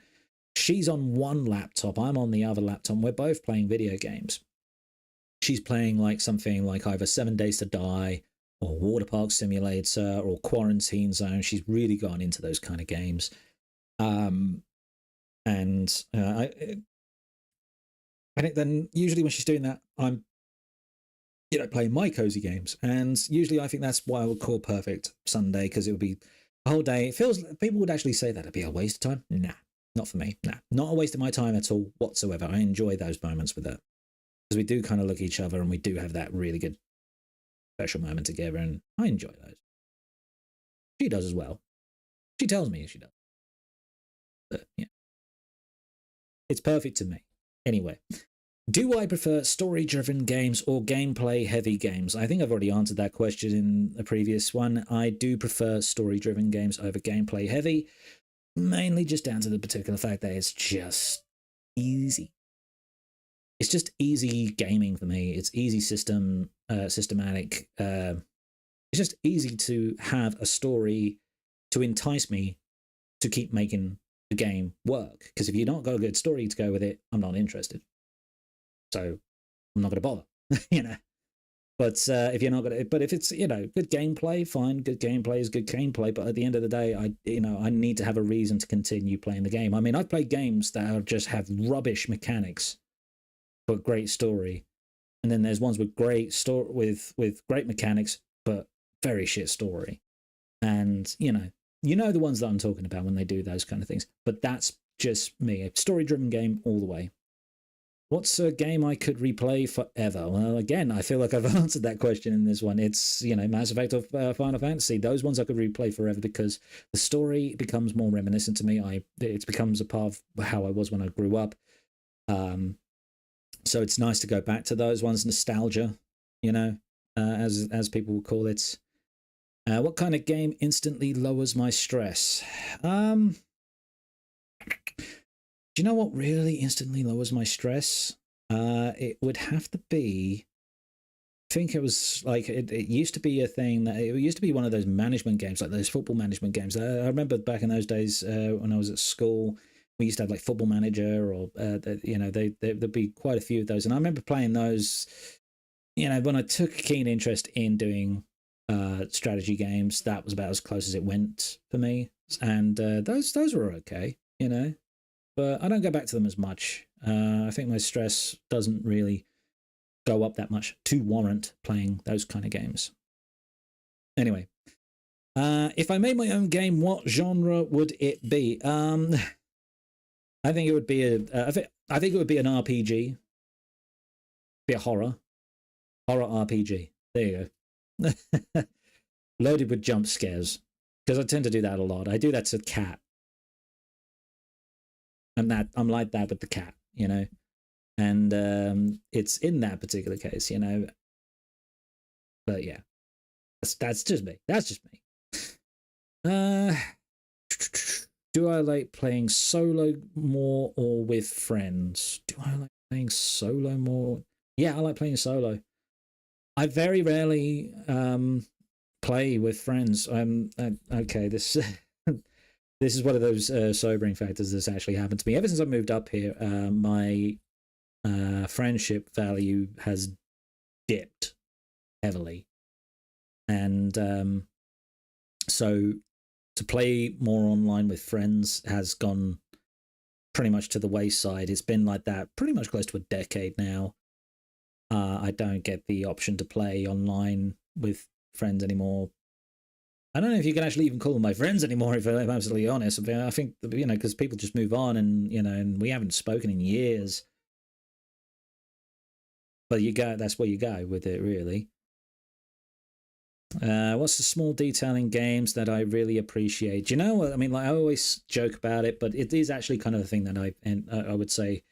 A: She's on one laptop, I'm on the other laptop. We're both playing video games. She's playing like something like either 7 Days to Die or Water Park Simulator or Quarantine Zone. She's really gone into those kind of games. I think then usually when she's doing that, I'm, playing my cozy games. And usually I think that's why I would call perfect Sunday, because it would be a whole day. It feels, people would actually say that it'd be a waste of time. Nah, not for me. Nah, not a waste of my time at all whatsoever. I enjoy those moments with her, because we do kind of look at each other and we do have that really good special moment together, and I enjoy those. She does as well. She tells me she does. But yeah, it's perfect to me. Anyway, do I prefer story-driven games or gameplay-heavy games? I think I've already answered that question in a previous one. I do prefer story-driven games over gameplay-heavy, mainly just down to the particular fact that it's just easy. It's just easy gaming for me. It's easy systematic. It's just easy to have a story to entice me to keep making the game work. Because if you've not got a good story to go with it, I'm not interested. So I'm not going to bother, But if you're not going to, but if it's, good gameplay, fine. Good gameplay is good gameplay. But at the end of the day, I need to have a reason to continue playing the game. I mean, I've played games that just have rubbish mechanics, but great story. And then there's ones with great story, with great mechanics, but very shit story. And, the ones that I'm talking about when they do those kind of things. But that's just me. A story-driven game all the way. What's a game I could replay forever? Well, again, I feel like I've answered that question in this one. It's, Mass Effect or Final Fantasy. Those ones I could replay forever because the story becomes more reminiscent to me. It becomes a part of how I was when I grew up. So it's nice to go back to those ones. Nostalgia, as people will call it. What kind of game instantly lowers my stress? Do you know what really instantly lowers my stress? It would have to be, I think it was like, it used to be a thing that, it used to be one of those management games, like those football management games. I remember back in those days when I was at school, we used to have like Football Manager or, there'd be quite a few of those. And I remember playing those, when I took a keen interest in doing strategy games, that was about as close as it went for me. And those were okay, but I don't go back to them as much. I think my stress doesn't really go up that much to warrant playing those kind of games. Anyway, if I made my own game, what genre would it be? I think it would be I think it would be an RPG. Be a horror RPG. There you go. Loaded with jump scares, because I tend to do that a lot. I do that to cat. I'm like that with the cat, you know, and it's in that particular case, you know. But yeah, that's just me. That's just me. Do I like playing solo more or with friends? Do I like playing solo more? Yeah, I like playing solo. I very rarely play with friends. Okay, this this is one of those sobering factors that's actually happened to me. Ever since I moved up here, my friendship value has dipped heavily. And so to play more online with friends has gone pretty much to the wayside. It's been like that pretty much close to a decade now. I don't get the option to play online with friends anymore. I don't know if you can actually even call them my friends anymore, if I'm absolutely honest. I think, you know, because people just move on, and, you know, and we haven't spoken in years. But you go, that's where you go with it, really. What's the small detail in games that I really appreciate? Do you know what I mean? Like, I always joke about it, but it is actually kind of the thing that I would say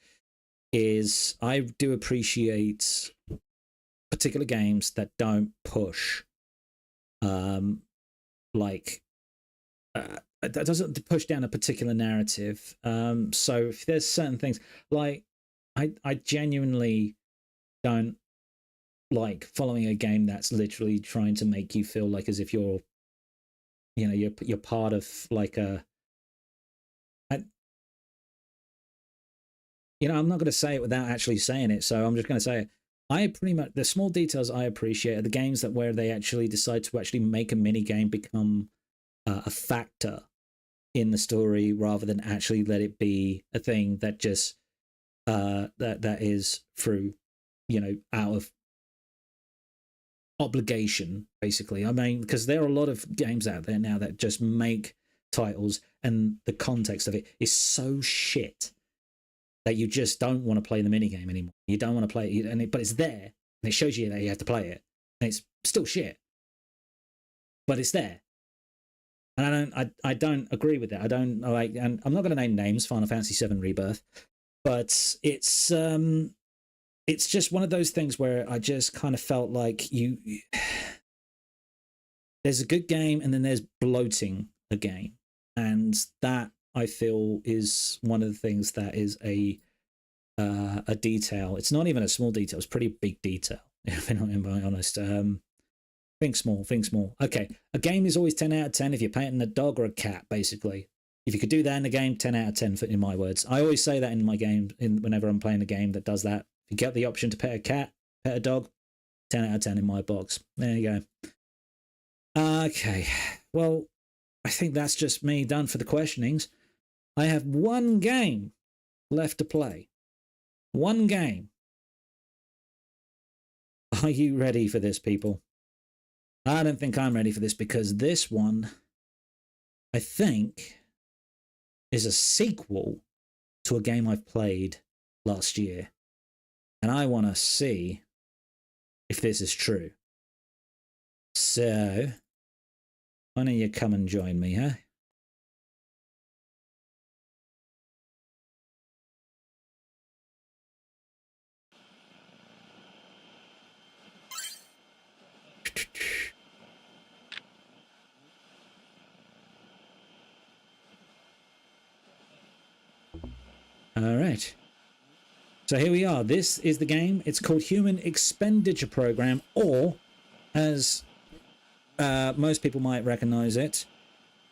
A: is I do appreciate particular games that don't push, that doesn't push down a particular narrative. So if there's certain things, like I genuinely don't like following a game that's literally trying to make you feel like as if you're, you know, you're part of like you know, I'm not going to say it without actually saying it, so I'm just going to say it. I pretty much, the small details I appreciate are the games that where they actually decide to actually make a mini game become a factor in the story, rather than actually let it be a thing that just that is through, you know, out of obligation, basically. I mean, because there are a lot of games out there now that just make titles and the context of it is so shit that you just don't want to play the minigame anymore. You don't want to play it, but it's there, and it shows you that you have to play it, and it's still shit, but it's there. And I don't agree with that. I don't like, and I'm not going to name names. Final Fantasy VII Rebirth, but it's just one of those things where I just kind of felt like there's a good game, and then there's bloating a game, and that I feel is one of the things that is a detail. It's not even a small detail; it's a pretty big detail, if I'm being honest. Think small, think small. Okay, a game is always 10 out of 10 if you're painting a dog or a cat, basically. If you could do that in a game, 10 out of 10 in my words. I always say that in my game, whenever I'm playing a game that does that. If you get the option to pet a cat, pet a dog, 10 out of 10 in my box. There you go. Okay, well, I think that's just me done for the questionings. I have one game left to play. One game. Are you ready for this, people? I don't think I'm ready for this, because this one, I think, is a sequel to a game I've played last year. And I want to see if this is true. So, why don't you come and join me, huh? All right. So here we are. This is the game. It's called Human Expenditure Program, or as most people might recognize it,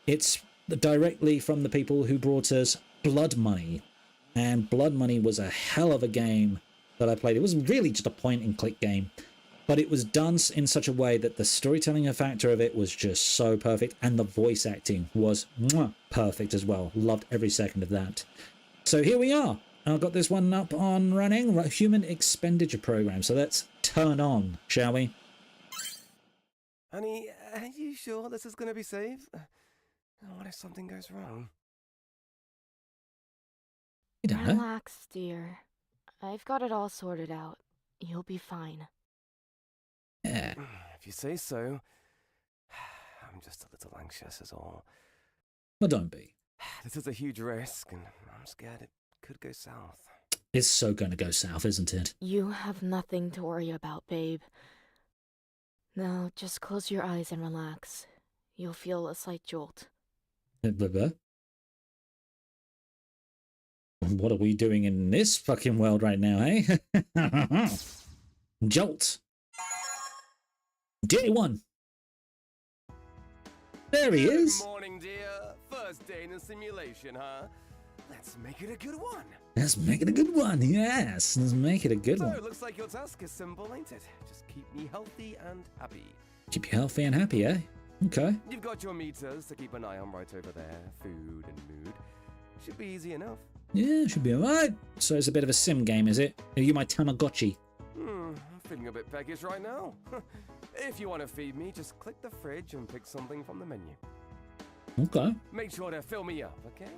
A: it's directly from the people who brought us Blood Money. And Blood Money was a hell of a game that I played. It was really just a point and click game, but it was done in such a way that the storytelling factor of it was just so perfect, and the voice acting was perfect as well. Loved every second of that. So here we are. I've got this one up on running, Human Expenditure Program. So let's turn on, shall we?
I: Honey, are you sure this is going to be safe? What if something goes wrong?
A: You don't know.
H: Relax, dear. I've got it all sorted out. You'll be fine.
A: Yeah.
I: If you say so. I'm just a little anxious is all.
A: Well, don't be.
I: This is a huge risk, and I'm scared it could go south.
A: It's so going to go south, isn't it?
H: You have nothing to worry about, babe. Now, just close your eyes and relax. You'll feel a slight jolt.
A: What are we doing in this fucking world right now, eh? Jolt. Day 1. There he is.
I: Good morning, dear. First day in the simulation, huh? Let's make it a good one.
A: Let's make it a good one. Yes, let's make it a good
I: So,
A: one.
I: looks like your task is simple, ain't it? Just keep me healthy and happy.
A: Keep you healthy and happy, eh? Okay.
I: You've got your meters to keep an eye on right over there. Food and mood. Should be easy enough.
A: Yeah, should be alright. So it's a bit of a sim game, is it? Are you my Tamagotchi?
I: I'm feeling a bit peckish right now. If you want to feed me, just click the fridge and pick something from the menu.
A: Okay.
I: Make sure to fill me up, okay?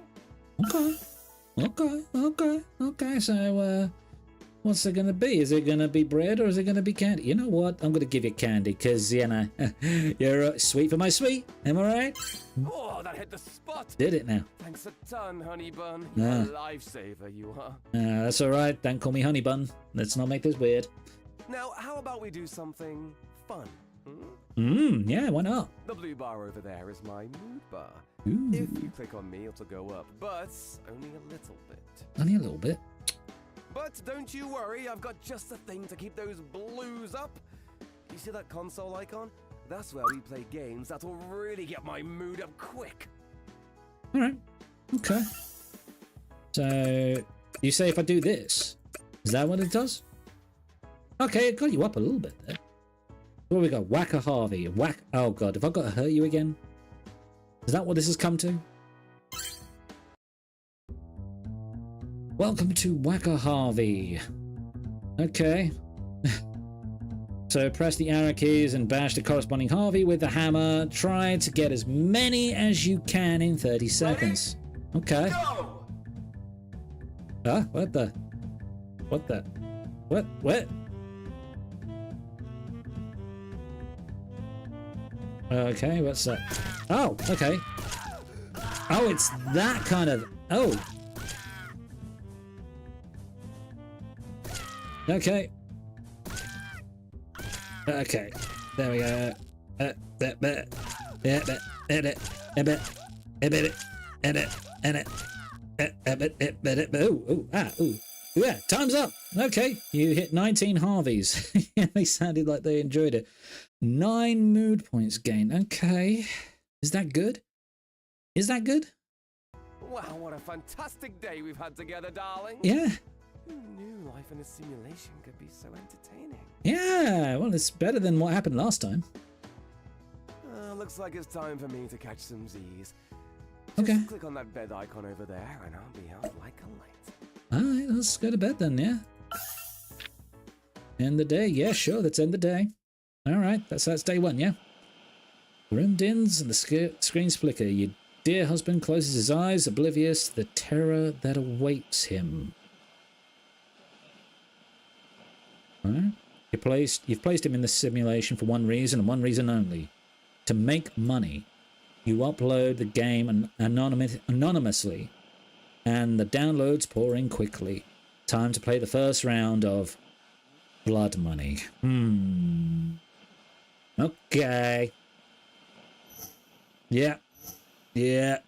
A: Okay. So, what's it gonna be? Is it gonna be bread or is it gonna be candy? You know what? I'm gonna give you candy because, you know, you're sweet for my sweet. Am I right?
I: Oh, that hit the spot.
A: Did it now?
I: Thanks a ton, honey bun. You're a lifesaver, you are.
A: That's alright. Don't call me honey bun. Let's not make this weird.
I: Now, how about we do something fun?
A: Yeah, why not?
I: The blue bar over there is my mood bar.
A: Ooh.
I: If you click on me, it'll go up, but only a little bit.
A: Only a little bit.
I: But don't you worry, I've got just the thing to keep those blues up. You see that console icon? That's where we play games that'll really get my mood up quick.
A: Alright. Okay. So, you say if I do this, is that what it does? Okay, it got you up a little bit there. What we got? Whacker Harvey. Oh god, have I got to hurt you again? Is that what this has come to? Welcome to Whacker Harvey. Okay. So press the arrow keys and bash the corresponding Harvey with the hammer. Try to get as many as you can in 30 seconds. Okay.
I: Go!
A: Huh? What the? What the? What? What? Okay, what's that? Oh, okay. Oh, it's that kind of... Oh. Okay. Okay. There we go. Yeah, time's up. Okay, you hit 19 Harveys. Yeah, they sounded like they enjoyed it. 9 mood points gained. Okay. Is that good? Is that good?
I: Wow, what a fantastic day we've had together, darling.
A: Yeah.
I: Who knew life in a simulation could be so entertaining?
A: Yeah, well, it's better than what happened last time.
I: Looks like it's time for me to catch some Z's.
A: Okay.
I: Just click on that bed icon over there and I'll be out like a light.
A: Alright, let's go to bed then, yeah. End the day. Yeah, sure, let's end the day. Alright, that's day 1, yeah? The room dims and the screens flicker. Your dear husband closes his eyes, oblivious to the terror that awaits him. Alright. You've placed him in the simulation for one reason and one reason only. To make money. You upload the game anonymously, and the downloads pour in quickly. Time to play the first round of Blood Money. Okay. Yeah. I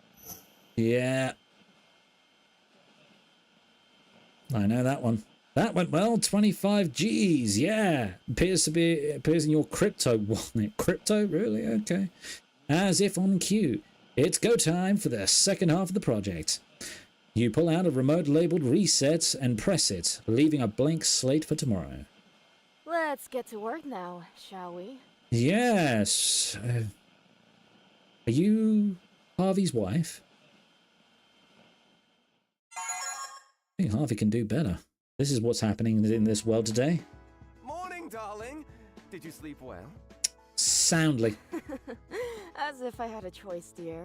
A: know that one. That went well. 25 G's. Yeah. Appears in your crypto wallet. Crypto? Really? Okay. As if on cue. It's go time for the second half of the project. You pull out a remote labeled reset and press it, leaving a blank slate for tomorrow.
H: Let's get to work now, shall we?
A: Yes. Are you Harvey's wife? I think Harvey can do better. This is what's happening in this world today.
I: Morning, darling. Did you sleep well?
A: soundly.
J: As if I had a choice, dear.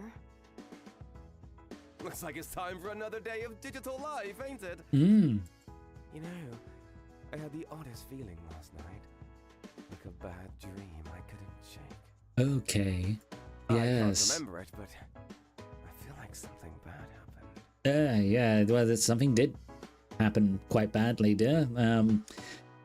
I: Looks like it's time for another day of digital life, ain't it?
A: Hmm.
I: You know, I had the oddest feeling last night. Like a bad dream I couldn't shake.
A: Okay.
I: I
A: Yes.
I: can't remember it, but I feel like something bad happened.
A: Yeah. Well, something did happen quite badly, dear. But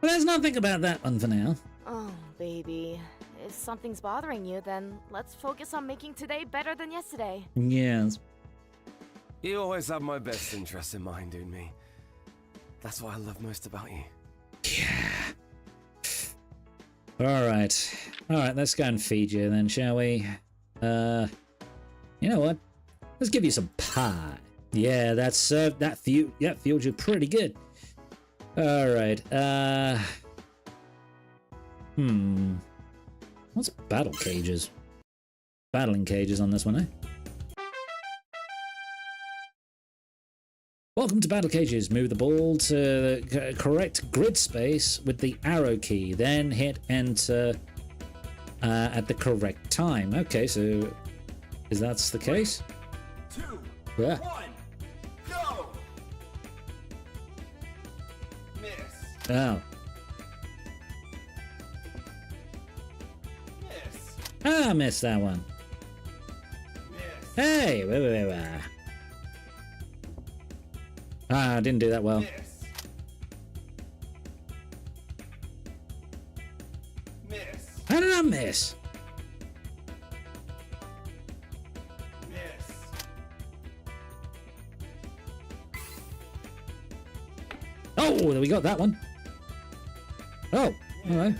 A: let's not think about that one for now.
J: Oh, baby. If something's bothering you, then let's focus on making today better than yesterday.
A: Yes.
I: You always have my best interests in mind, me. That's what I love most about you.
A: Yeah. All right. Let's go and feed you then, shall we? You know what? Let's give you some pie. Yeah, that fueled you pretty good. All right. What's battle cages? Battling cages on this one, eh? Welcome to Battle Cages. Move the ball to the correct grid space with the arrow key, then hit enter at the correct time. Okay, so is that the case?
I: 2,
A: Yeah.
I: 1, go! Miss.
A: Oh.
I: Miss.
A: I missed that one.
I: Miss.
A: Hey, wait. I didn't do that well.
I: Miss. Miss.
A: How did I miss?
I: Miss.
A: Oh, we got that one. Oh, all right.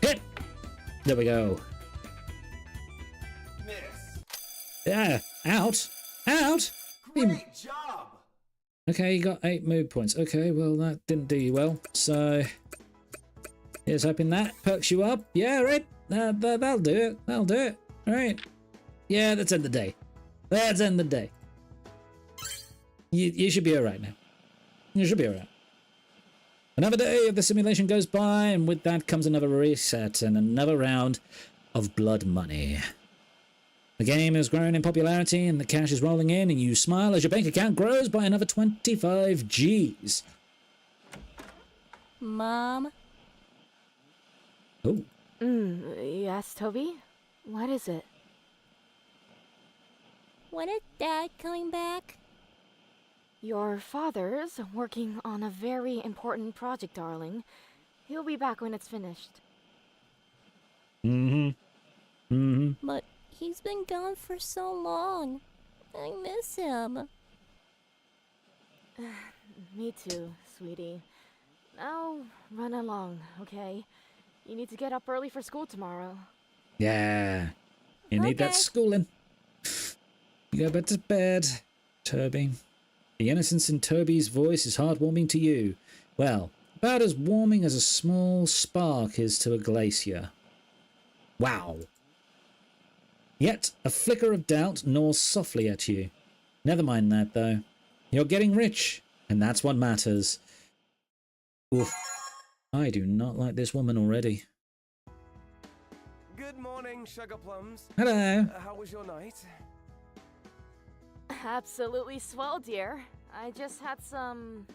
A: Hit. There we go.
I: Miss.
A: Yeah, out.
I: Great job!
A: Okay, you got 8 move points. Okay, well, that didn't do you well. So, here's hoping that perks you up. Yeah, right. That'll do it. All right. Yeah, let's end the day. You should be all right now. You should be all right. Another day of the simulation goes by, and with that comes another reset and another round of blood money. The game has grown in popularity and the cash is rolling in, and you smile as your bank account grows by another 25 G's.
J: Mom?
A: Oh.
J: Yes, Toby? What is it?
K: When is Dad coming back?
J: Your father's working on a very important project, darling. He'll be back when it's finished.
K: But he's been gone for so long. I miss him.
J: Me too, sweetie. Now, run along, okay? You need to get up early for school tomorrow.
A: Yeah. You need that schooling. You go back to bed, Toby. The innocence in Toby's voice is heartwarming to you. Well, about as warming as a small spark is to a glacier. Wow. Yet a flicker of doubt gnaws softly at you. Never mind that, though. You're getting rich, and that's what matters. Oof. I do not like this woman already.
I: Good morning, Sugar Plums.
A: Hello.
I: How was your night?
J: Absolutely swell, dear. I just had some,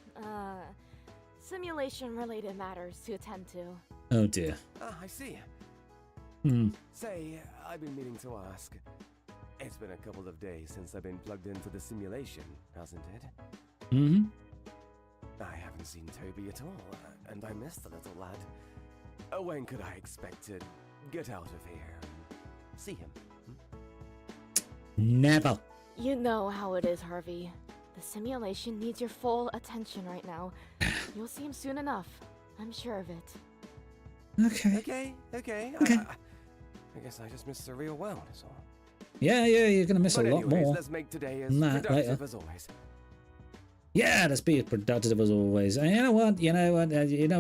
J: simulation-related matters to attend to.
A: Oh dear.
I: Ah, I see. Say, I've been meaning to ask. It's been a couple of days since I've been plugged into the simulation, hasn't it? I haven't seen Toby at all, and I missed the little lad. When could I expect to get out of here and see him?
A: Never.
J: You know how it is, Harvey. The simulation needs your full attention right now. You'll see him soon enough. I'm sure of it.
A: Okay.
I: Okay. I guess I just missed the real world, is all.
A: Yeah, you're gonna miss
I: But
A: a lot
I: anyways,
A: more.
I: let's make today as
A: Nah,
I: productive
A: later.
I: as always.
A: Yeah, let's be as productive as always. And you know what? You know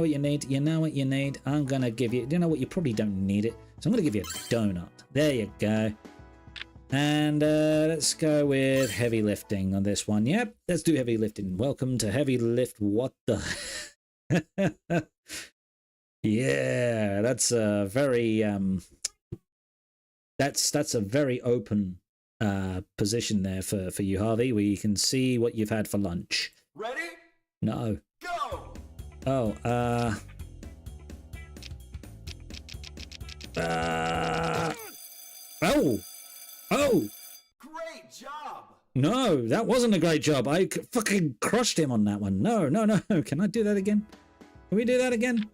A: what you need? I'm gonna give you... You know what? You probably don't need it. So I'm gonna give you a donut. There you go. And let's go with heavy lifting on this one. Yep, let's do heavy lifting. Welcome to heavy lift. What the... Yeah, that's a very that's a very open position there for you, Harvey, where you can see what you've had for lunch.
I: Ready?
A: No.
I: Go!
A: Oh, Oh!
I: Great job!
A: No, that wasn't a great job. I fucking crushed him on that one. No. Can I do that again? Can we do that again?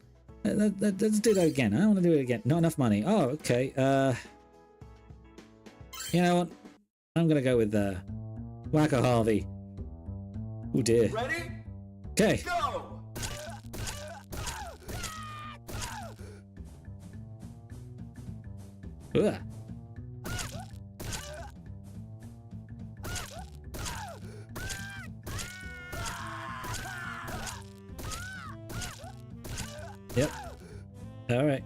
A: Let's do that again. I don't want to do it again. Not enough money. Oh, okay. You know what? I'm gonna go with Wacko Harvey. Oh dear.
I: Ready?
A: Okay.
I: Go!
A: Ugh. Yep. All right.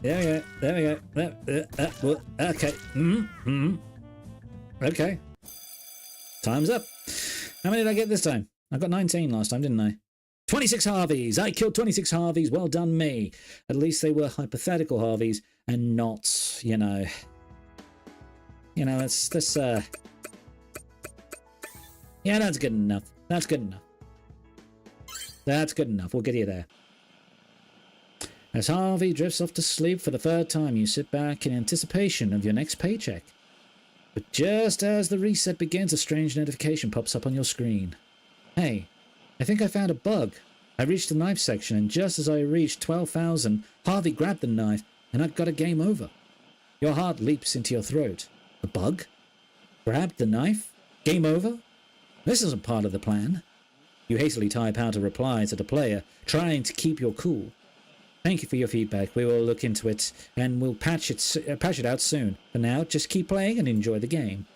A: There we go. Okay. Okay. Time's up. How many did I get this time? I got 19 last time, didn't I? 26 Harveys. I killed 26 Harveys. Well done, me. At least they were hypothetical Harveys and not, you know, let's yeah, that's good enough. That's good enough. That's good enough. We'll get you there. As Harvey drifts off to sleep for the third time, you sit back in anticipation of your next paycheck. But just as the reset begins, a strange notification pops up on your screen. Hey, I think I found a bug. I reached the knife section, and just as I reached 12,000, Harvey grabbed the knife, and I'd got a game over. Your heart leaps into your throat. A bug? Grabbed the knife? Game over? This isn't part of the plan. You hastily type out a reply to the player, trying to keep your cool. Thank you for your feedback. We will look into it, and we'll patch it out soon. For now, just keep playing and enjoy the game.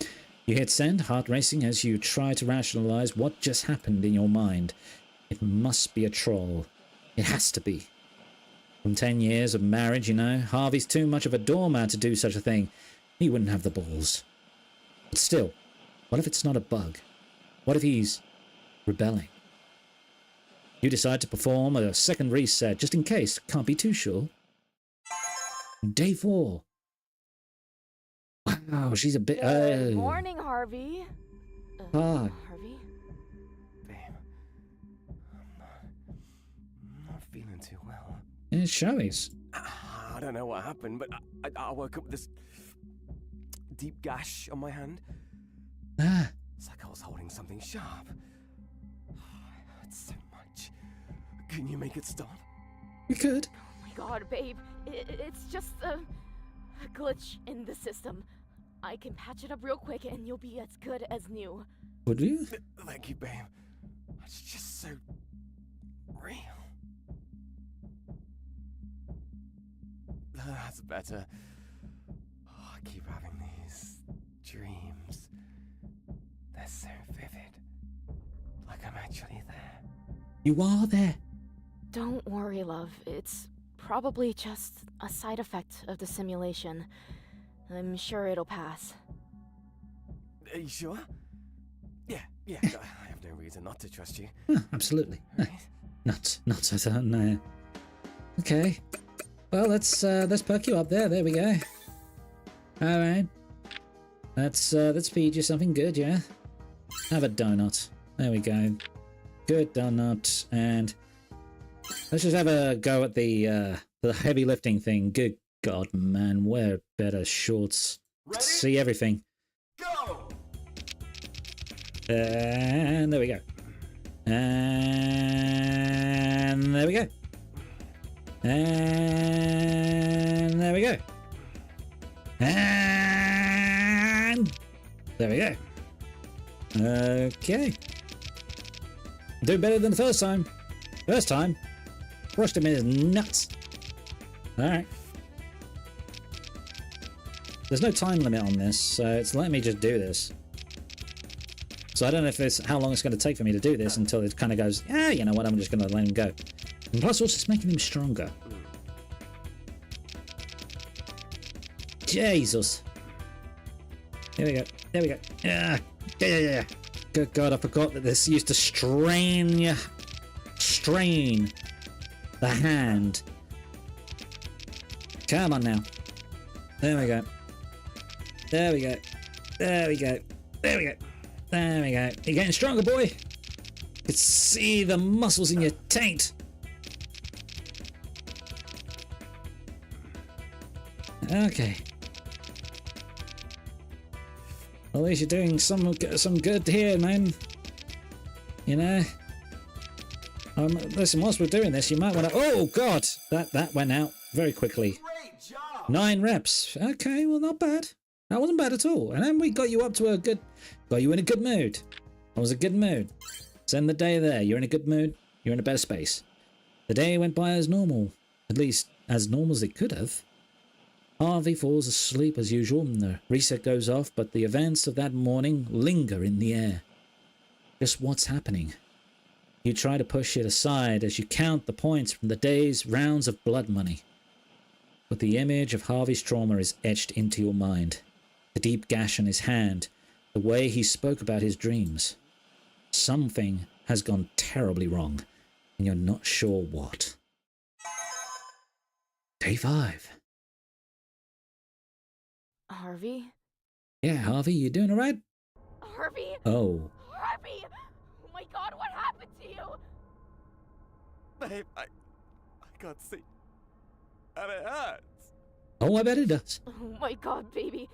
A: You hit send, heart racing as you try to rationalize what just happened in your mind. It must be a troll. It has to be. From 10 years of marriage, you know, Harvey's too much of a doormat to do such a thing. He wouldn't have the balls. But still, what if it's not a bug? What if he's rebelling? You decide to perform a second reset, just in case. Can't be too sure. Day 4. Wow, she's a bit...
J: Good morning, Harvey.
A: Hi.
J: Harvey?
I: Babe, I'm not feeling too well.
A: It's showies.
I: I don't know what happened, but I woke up with this deep gash on my hand. It's like I was holding something sharp. It hurts so much. Can you make it stop?
A: We could.
J: Oh my god, babe. It's just a glitch in the system. I can patch it up real quick and you'll be as good as new.
A: Would you?
I: Thank you, babe. It's just so real. That's better. I keep having these dreams. They're so vivid. Like I'm actually there.
A: You are there.
J: Don't worry, love. It's probably just a side effect of the simulation. I'm sure it'll pass.
I: Are you sure? Yeah. I have no reason not to trust you.
A: Absolutely.
I: Right?
A: Not I don't know. Okay. Well, let's perk you up there. There we go. All right. Let's feed you something good, yeah? Have a donut. There we go. Good donut. And let's just have a go at the heavy lifting thing. Good God, man, wear better shorts.
I: Ready?
A: See everything.
I: Go!
A: And there we go. And there we go. And there we go. And there we go. Okay. Doing better than the first time. First time, crushed him in his nuts. Alright. There's no time limit on this, so it's letting me just do this. So I don't know if it's how long it's going to take for me to do this until it kind of goes, you know what, I'm just going to let him go. And plus, also, it's making him stronger. Jesus. There we go. There we go. Yeah. good God, I forgot that this used to strain the hand. Come on now. There we go. There we go. There we go. There we go. There we go. You're getting stronger, boy. You can see the muscles in your taint. Okay. At least you're doing some good here, man. You know. Listen, whilst we're doing this, you might want to. Oh God, that went out very quickly. 9 reps. Okay, well, not bad. That wasn't bad at all. And then we got you up to got you in a good mood. That was a good mood. Send the day there. You're in a good mood. You're in a better space. The day went by as normal, at least as normal as it could have. Harvey falls asleep as usual, and the reset goes off, but the events of that morning linger in the air. Just what's happening? You try to push it aside as you count the points from the day's rounds of blood money. But the image of Harvey's trauma is etched into your mind. The deep gash on his hand, the way he spoke about his dreams. Something has gone terribly wrong, and you're not sure what. Day 5.
J: Harvey?
A: Yeah, Harvey, you doing alright?
J: Harvey?
A: Oh.
J: Harvey! Oh my God, what happened to you?
I: Babe, I can't see. And it hurts.
A: Oh, I bet it does.
J: Oh my God, baby.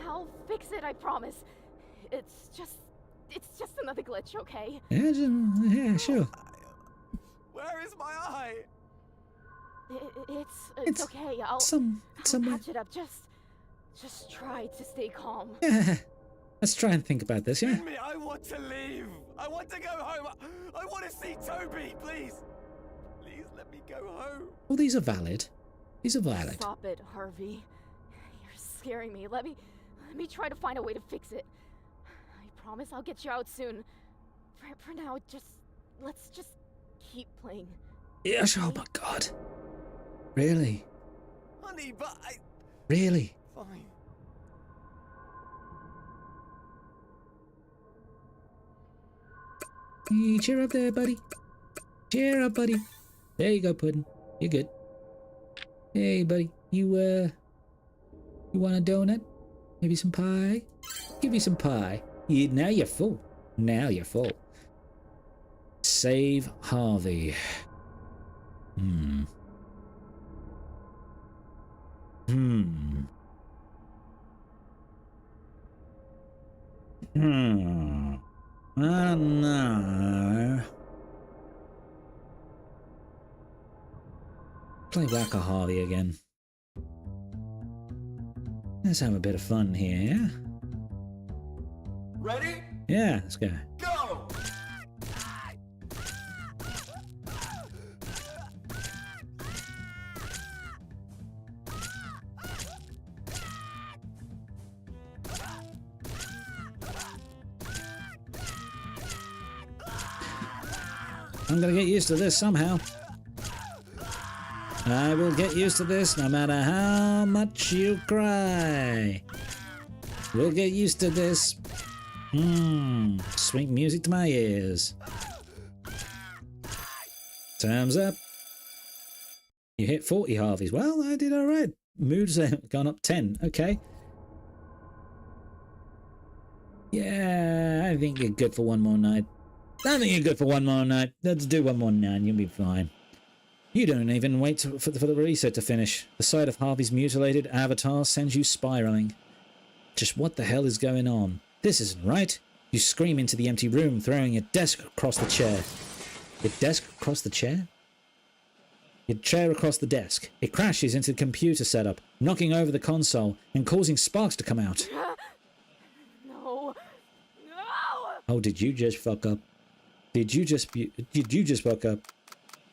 J: I'll fix it, I promise. It's just another glitch, okay?
A: Yeah, sure.
I: Where is my eye?
J: It's okay. I'll patch it up. Just try to stay calm.
A: Yeah. Let's try and think about this, yeah?
I: I want to leave. I want to go home. I want to see Toby, please. Please let me go home.
A: Well, these are valid. These are valid.
J: Stop it, Harvey. You're scaring me. Let me try to find a way to fix it. I promise I'll get you out soon. For now, let's just keep playing.
A: Yes, oh my God. Really?
I: Honey, but
A: Really?
I: Fine.
A: Hey, cheer up there, buddy. Cheer up, buddy. There you go, Puddin'. You're good. Hey, buddy. You want a donut? Maybe some pie? Give me some pie. Now you're full. Now you're full. Save Harvey. Hmm. I don't know. Play Whack-A Harvey again. Let's have a bit of fun here, yeah?
L: Ready?
A: Yeah, let's go.
L: Go!
A: I'm gonna get used to this somehow. I will get used to this no matter how much you cry. We'll get used to this. Sweet music to my ears. Time's up. You hit 40 Harveys. Well, I did alright. Mood's gone up 10. Okay. Yeah, I think you're good for one more night. I think you're good for one more night. Let's do one more night and you'll be fine. You don't even wait for the reset to finish. The sight of Harvey's mutilated avatar sends you spiraling. Just what the hell is going on? This isn't right. You scream into the empty room, throwing your desk across the chair. Your desk across the chair? Your chair across the desk. It crashes into the computer setup, knocking over the console and causing sparks to come out.
J: No.
A: Oh, did you just fuck up? Did you just fuck up?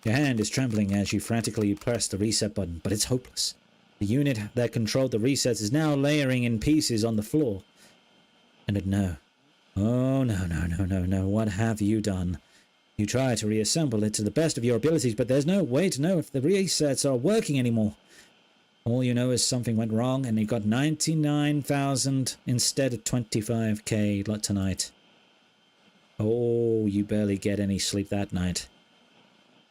A: Your hand is trembling as you frantically press the reset button, but it's hopeless. The unit that controlled the resets is now layering in pieces on the floor. And no. Oh, no. What have you done? You try to reassemble it to the best of your abilities, but there's no way to know if the resets are working anymore. All you know is something went wrong and you got 99,000 instead of 25k tonight. Oh, you barely get any sleep that night.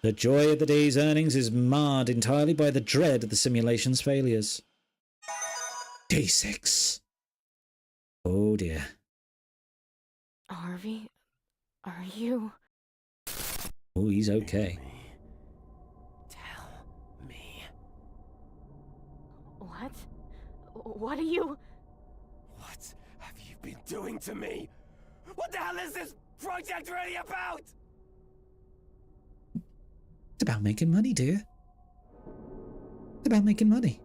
A: The joy of the day's earnings is marred entirely by the dread of the simulation's failures. Day 6. Oh dear.
J: Harvey, are you...
A: Oh, he's okay.
I: Tell me.
J: What? What are you...
I: What have you been doing to me? What the hell is this project really about?
A: It's about making money, dear. It's about making money.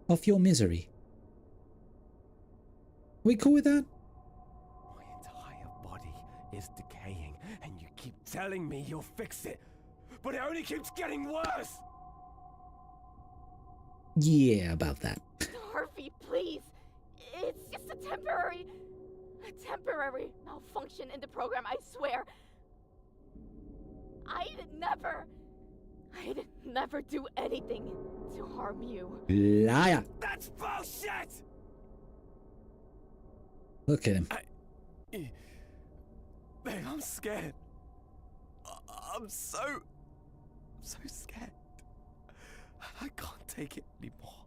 A: Off your misery. Are we cool with that?
I: My entire body is decaying, and you keep telling me you'll fix it, but it only keeps getting worse!
A: Yeah, about that.
J: Harvey, please! It's just a temporary malfunction in the program, I swear. I'd never do anything to harm you.
A: Liar!
I: That's bullshit!
A: Look at him.
I: Babe, I'm scared. I'm so scared. I can't take it anymore.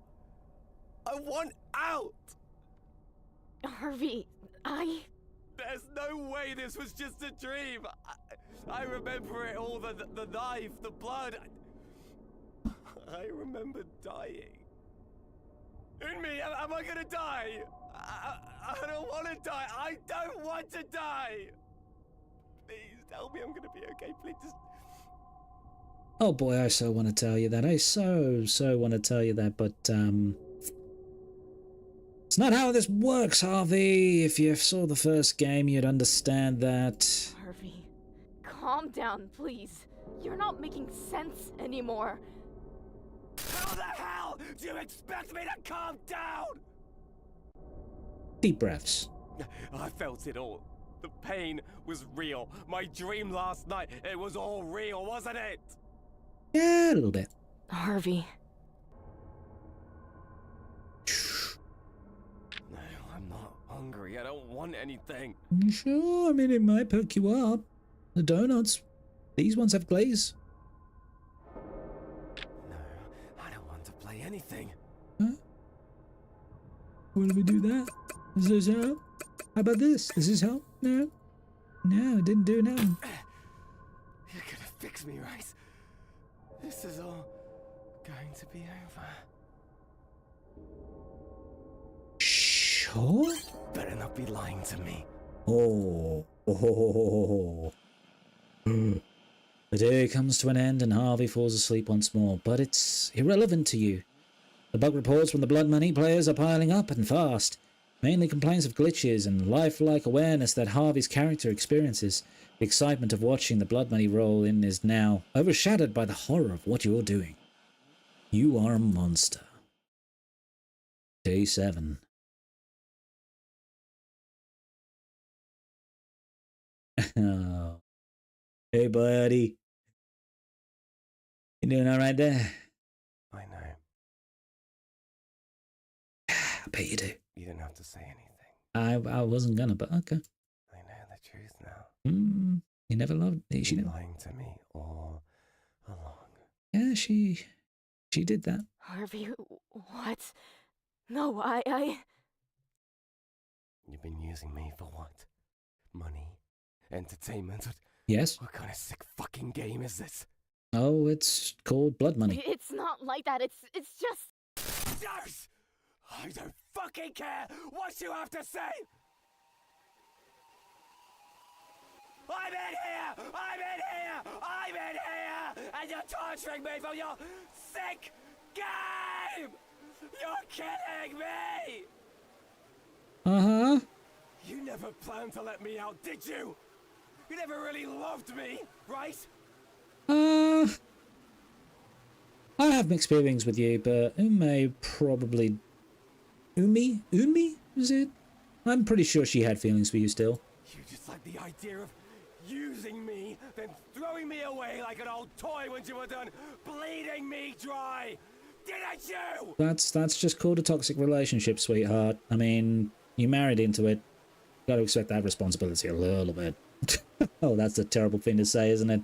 I: I want out!
J: Harvey,
I: There's no way this was just a dream. I remember it all, the knife, the blood. I remember dying. Unmi, am I gonna die? I don't want to die. I don't want to die. Please tell me I'm gonna be okay. Please just...
A: Oh boy, I so want to tell you that. I so want to tell you that, but it's not how this works, Harvey. If you saw the first game, you'd understand that.
J: Harvey, calm down, please. You're not making sense anymore.
I: How the hell do you expect me to calm down?
A: Deep breaths.
I: I felt it all. The pain was real. My dream last night, it was all real, wasn't it?
A: Yeah, a little bit.
J: Harvey.
I: No, I'm not hungry. I don't want anything.
A: Sure, I mean, it might perk you up. The donuts. These ones have glaze.
I: No, I don't want to play anything.
A: Huh? Why do we do that? Does this help? How about this? Does this help? No? No, it didn't do nothing.
I: You're gonna fix me, right? This is all going to be over.
A: Sure?
I: Better not be lying to me.
A: Oh. The day comes to an end and Harvey falls asleep once more, but it's irrelevant to you. The bug reports from the Blood Money players are piling up and fast. Mainly complaints of glitches and lifelike awareness that Harvey's character experiences. The excitement of watching the Blood Money roll in is now overshadowed by the horror of what you're doing. You are a monster. Day 7. Oh. Hey, buddy. You doing all right there?
I: I know.
A: I bet you do.
I: You didn't have to say anything.
A: I wasn't gonna, but okay.
I: I know the truth now.
A: You never loved me. She
I: You're
A: didn't.
I: lying to me all along.
A: Yeah, she did that.
J: Harvey, what? No,
I: You've been using me for what? Money? Entertainment?
A: Yes.
I: What kind of sick fucking game is this?
A: Oh, it's called Blood Money.
J: It's not like that. It's just...
I: Yes! I don't fucking care what you have to say! I'm in here! And you're torturing me from your sick game! You're kidding me!
A: Uh-huh.
I: You never planned to let me out, did you? You never really loved me, right?
A: I have mixed feelings with you, but Umi probably... Umi? Is it? I'm pretty sure she had feelings for you still.
I: You just like the idea of using me, then throwing me away like an old toy when you were done bleeding me dry. Didn't you?
A: That's just called a toxic relationship, sweetheart. I mean, you married into it. Got to expect that responsibility a little bit. Oh, that's a terrible thing to say, isn't it?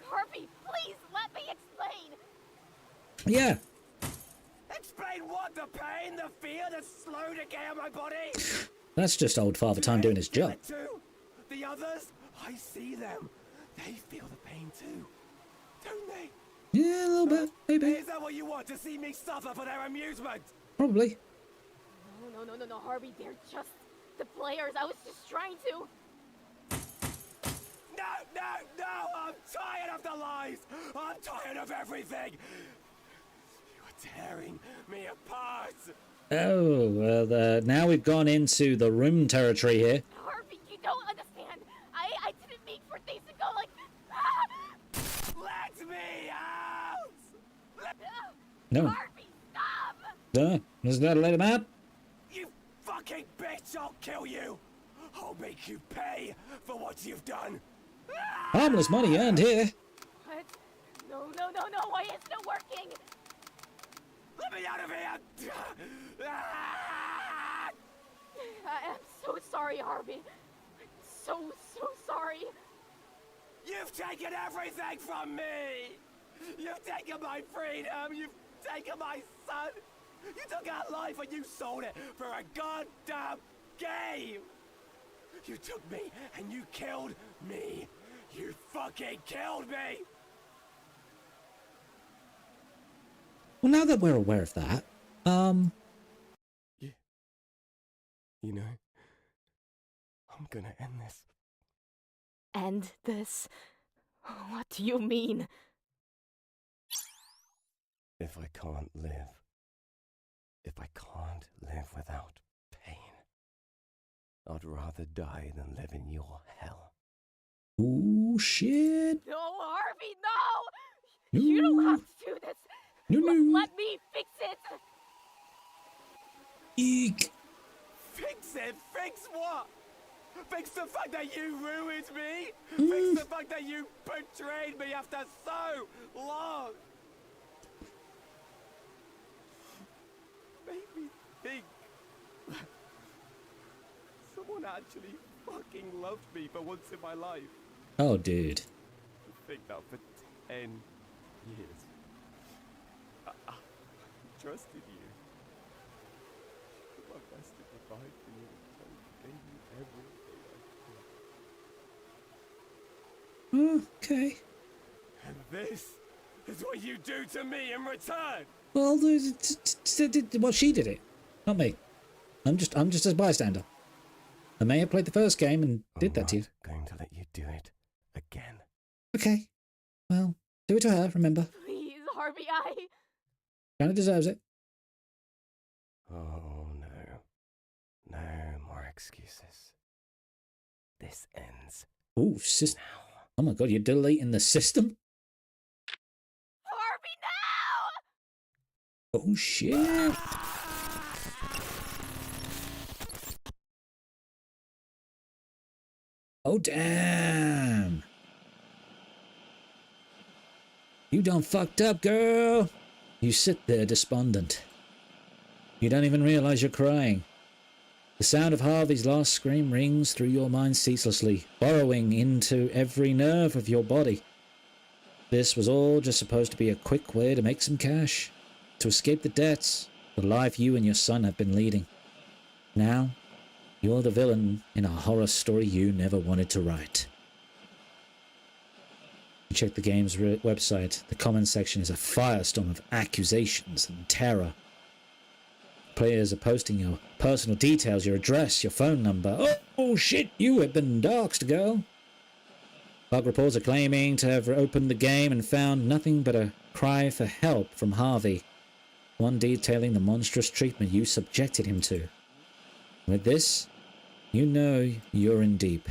J: Harvey, please let me explain.
A: Yeah.
I: Explain what? The pain, the fear, the slow decay of my body?
A: That's just old Father Time doing his job.
I: Too? The others? I see them. They feel the pain too, don't they?
A: Yeah, a little bit, maybe.
I: Is that what you want, to see me suffer for their amusement?
A: Probably.
J: No, Harvey, they're just the players. I was just trying to.
I: No, I'm tired of the lies. I'm tired of everything. You're tearing me apart.
A: Oh, well, now we've gone into the room territory here.
J: Harvey, you don't understand. I didn't mean for things to go like...
I: Let me out!
A: No.
J: Harvey, stop!
A: Is that let him out?
I: You fucking bitch, I'll kill you! I'll make you pay for what you've done!
A: Harmless money earned here.
J: What? No, why isn't it working?
I: Let me out of here!
J: I'm so sorry, Harvey. I'm so sorry.
I: You've taken everything from me! You've taken my freedom! You've taken my son! You took our life and you sold it for a goddamn game! You took me and you killed me! You fucking killed me!
A: Well, now that we're aware of that,
I: Yeah. You know, I'm gonna end this.
J: End this? What do you mean?
I: If I can't live without pain, I'd rather die than live in your hell.
A: oh shit.
J: No, Harvey, no! You don't have to do this. Let me fix it.
A: Eek.
I: Fix it? Fix what? Fix the fact that you ruined me? Fix the fact that you betrayed me after so long? Made me think someone actually fucking loved me for once in my life.
A: Oh, dude.
I: To think that for 10 years I trusted you. Did my best to provide for you and gave you everything I could.
A: Okay.
I: And this is what you do to me in return.
A: Well, well, she did it, not me. I'm just a bystander. I may have played the first game and did that to you.
I: I'm going to let you do it again.
A: Okay. Well, do it to her, remember.
J: Please, Harvey,
A: Kinda deserves it.
I: Oh, no. No more excuses. This ends.
A: Oh, system. Oh my god, you're deleting the system?
J: Harvey, no!
A: Oh shit. Oh damn. You done fucked up, girl. You sit there despondent. You don't even realize you're crying. The sound of Harvey's last scream rings through your mind ceaselessly, burrowing into every nerve of your body. This was all just supposed to be a quick way to make some cash, to escape the debts, the life you and your son have been leading. Now, you're the villain in a horror story you never wanted to write. You check the game's website. The comment section is a firestorm of accusations and terror. Players are posting your personal details, your address, your phone number. Oh shit, you have been doxxed, girl. Bug reports are claiming to have opened the game and found nothing but a cry for help from Harvey, one detailing the monstrous treatment you subjected him to. With this, you know you're in deep.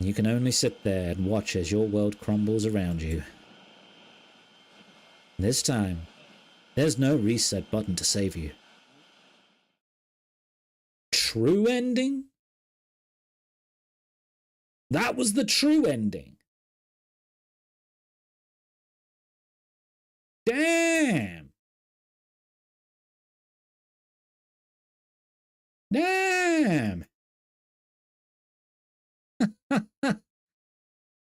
A: You can only sit there and watch as your world crumbles around you. This time, there's no reset button to save you. True ending? That was the true ending. Damn. Damn.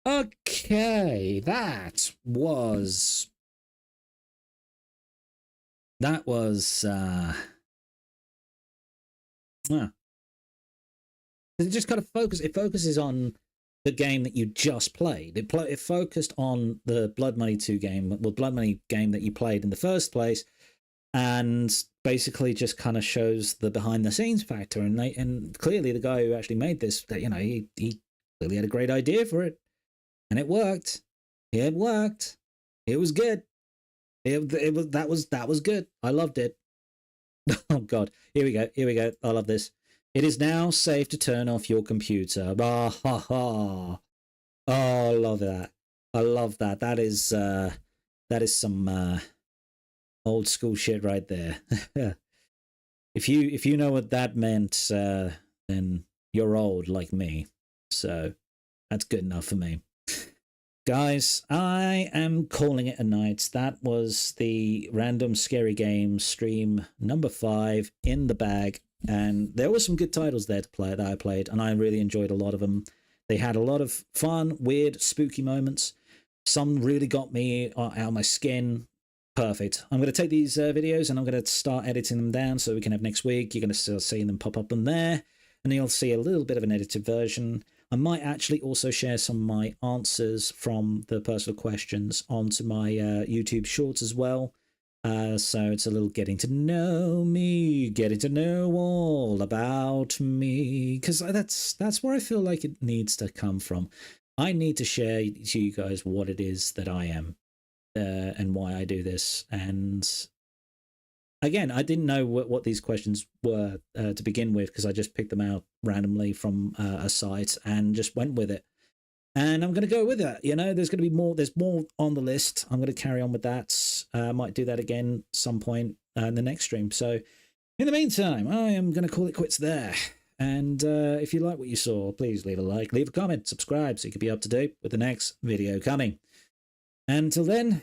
A: Okay, that was yeah. It just kind of focuses on the game that you just played. It focused on the Blood Money 2 game, well, Blood Money game that you played in the first place, and basically just kind of shows the behind the scenes factor. And clearly the guy who actually made this, that he clearly had a great idea for it, and it worked. It worked. It was good. That was good. I loved it. Oh God, here we go. Here we go. I love this. It is now safe to turn off your computer. Ah ha ha. Oh, I love that. I love that. That is some old school shit right there. If you know what that meant, then you're old like me. So that's good enough for me. Guys, I am calling it a night. That was the Random Scary Games stream number 5 in the bag. And there were some good titles there to play that I played, and I really enjoyed a lot of them. They had a lot of fun, weird, spooky moments. Some really got me out of my skin. Perfect. I'm going to take these videos and I'm going to start editing them down so we can have next week. You're going to start seeing them pop up on there, and you'll see a little bit of an edited version. I might actually also share some of my answers from the personal questions onto my YouTube shorts as well. So it's a little getting to know me, getting to know all about me, because that's where I feel like it needs to come from. I need to share to you guys what it is that I am, and why I do this. And again, I didn't know what these questions were to begin with, because I just picked them out randomly from a site and just went with it. And I'm going to go with it. There's going to be more. There's more on the list. I'm going to carry on with that. I might do that again some point in the next stream. So in the meantime, I am going to call it quits there. And if you like what you saw, please leave a like, leave a comment, subscribe so you can be up to date with the next video coming. Until then,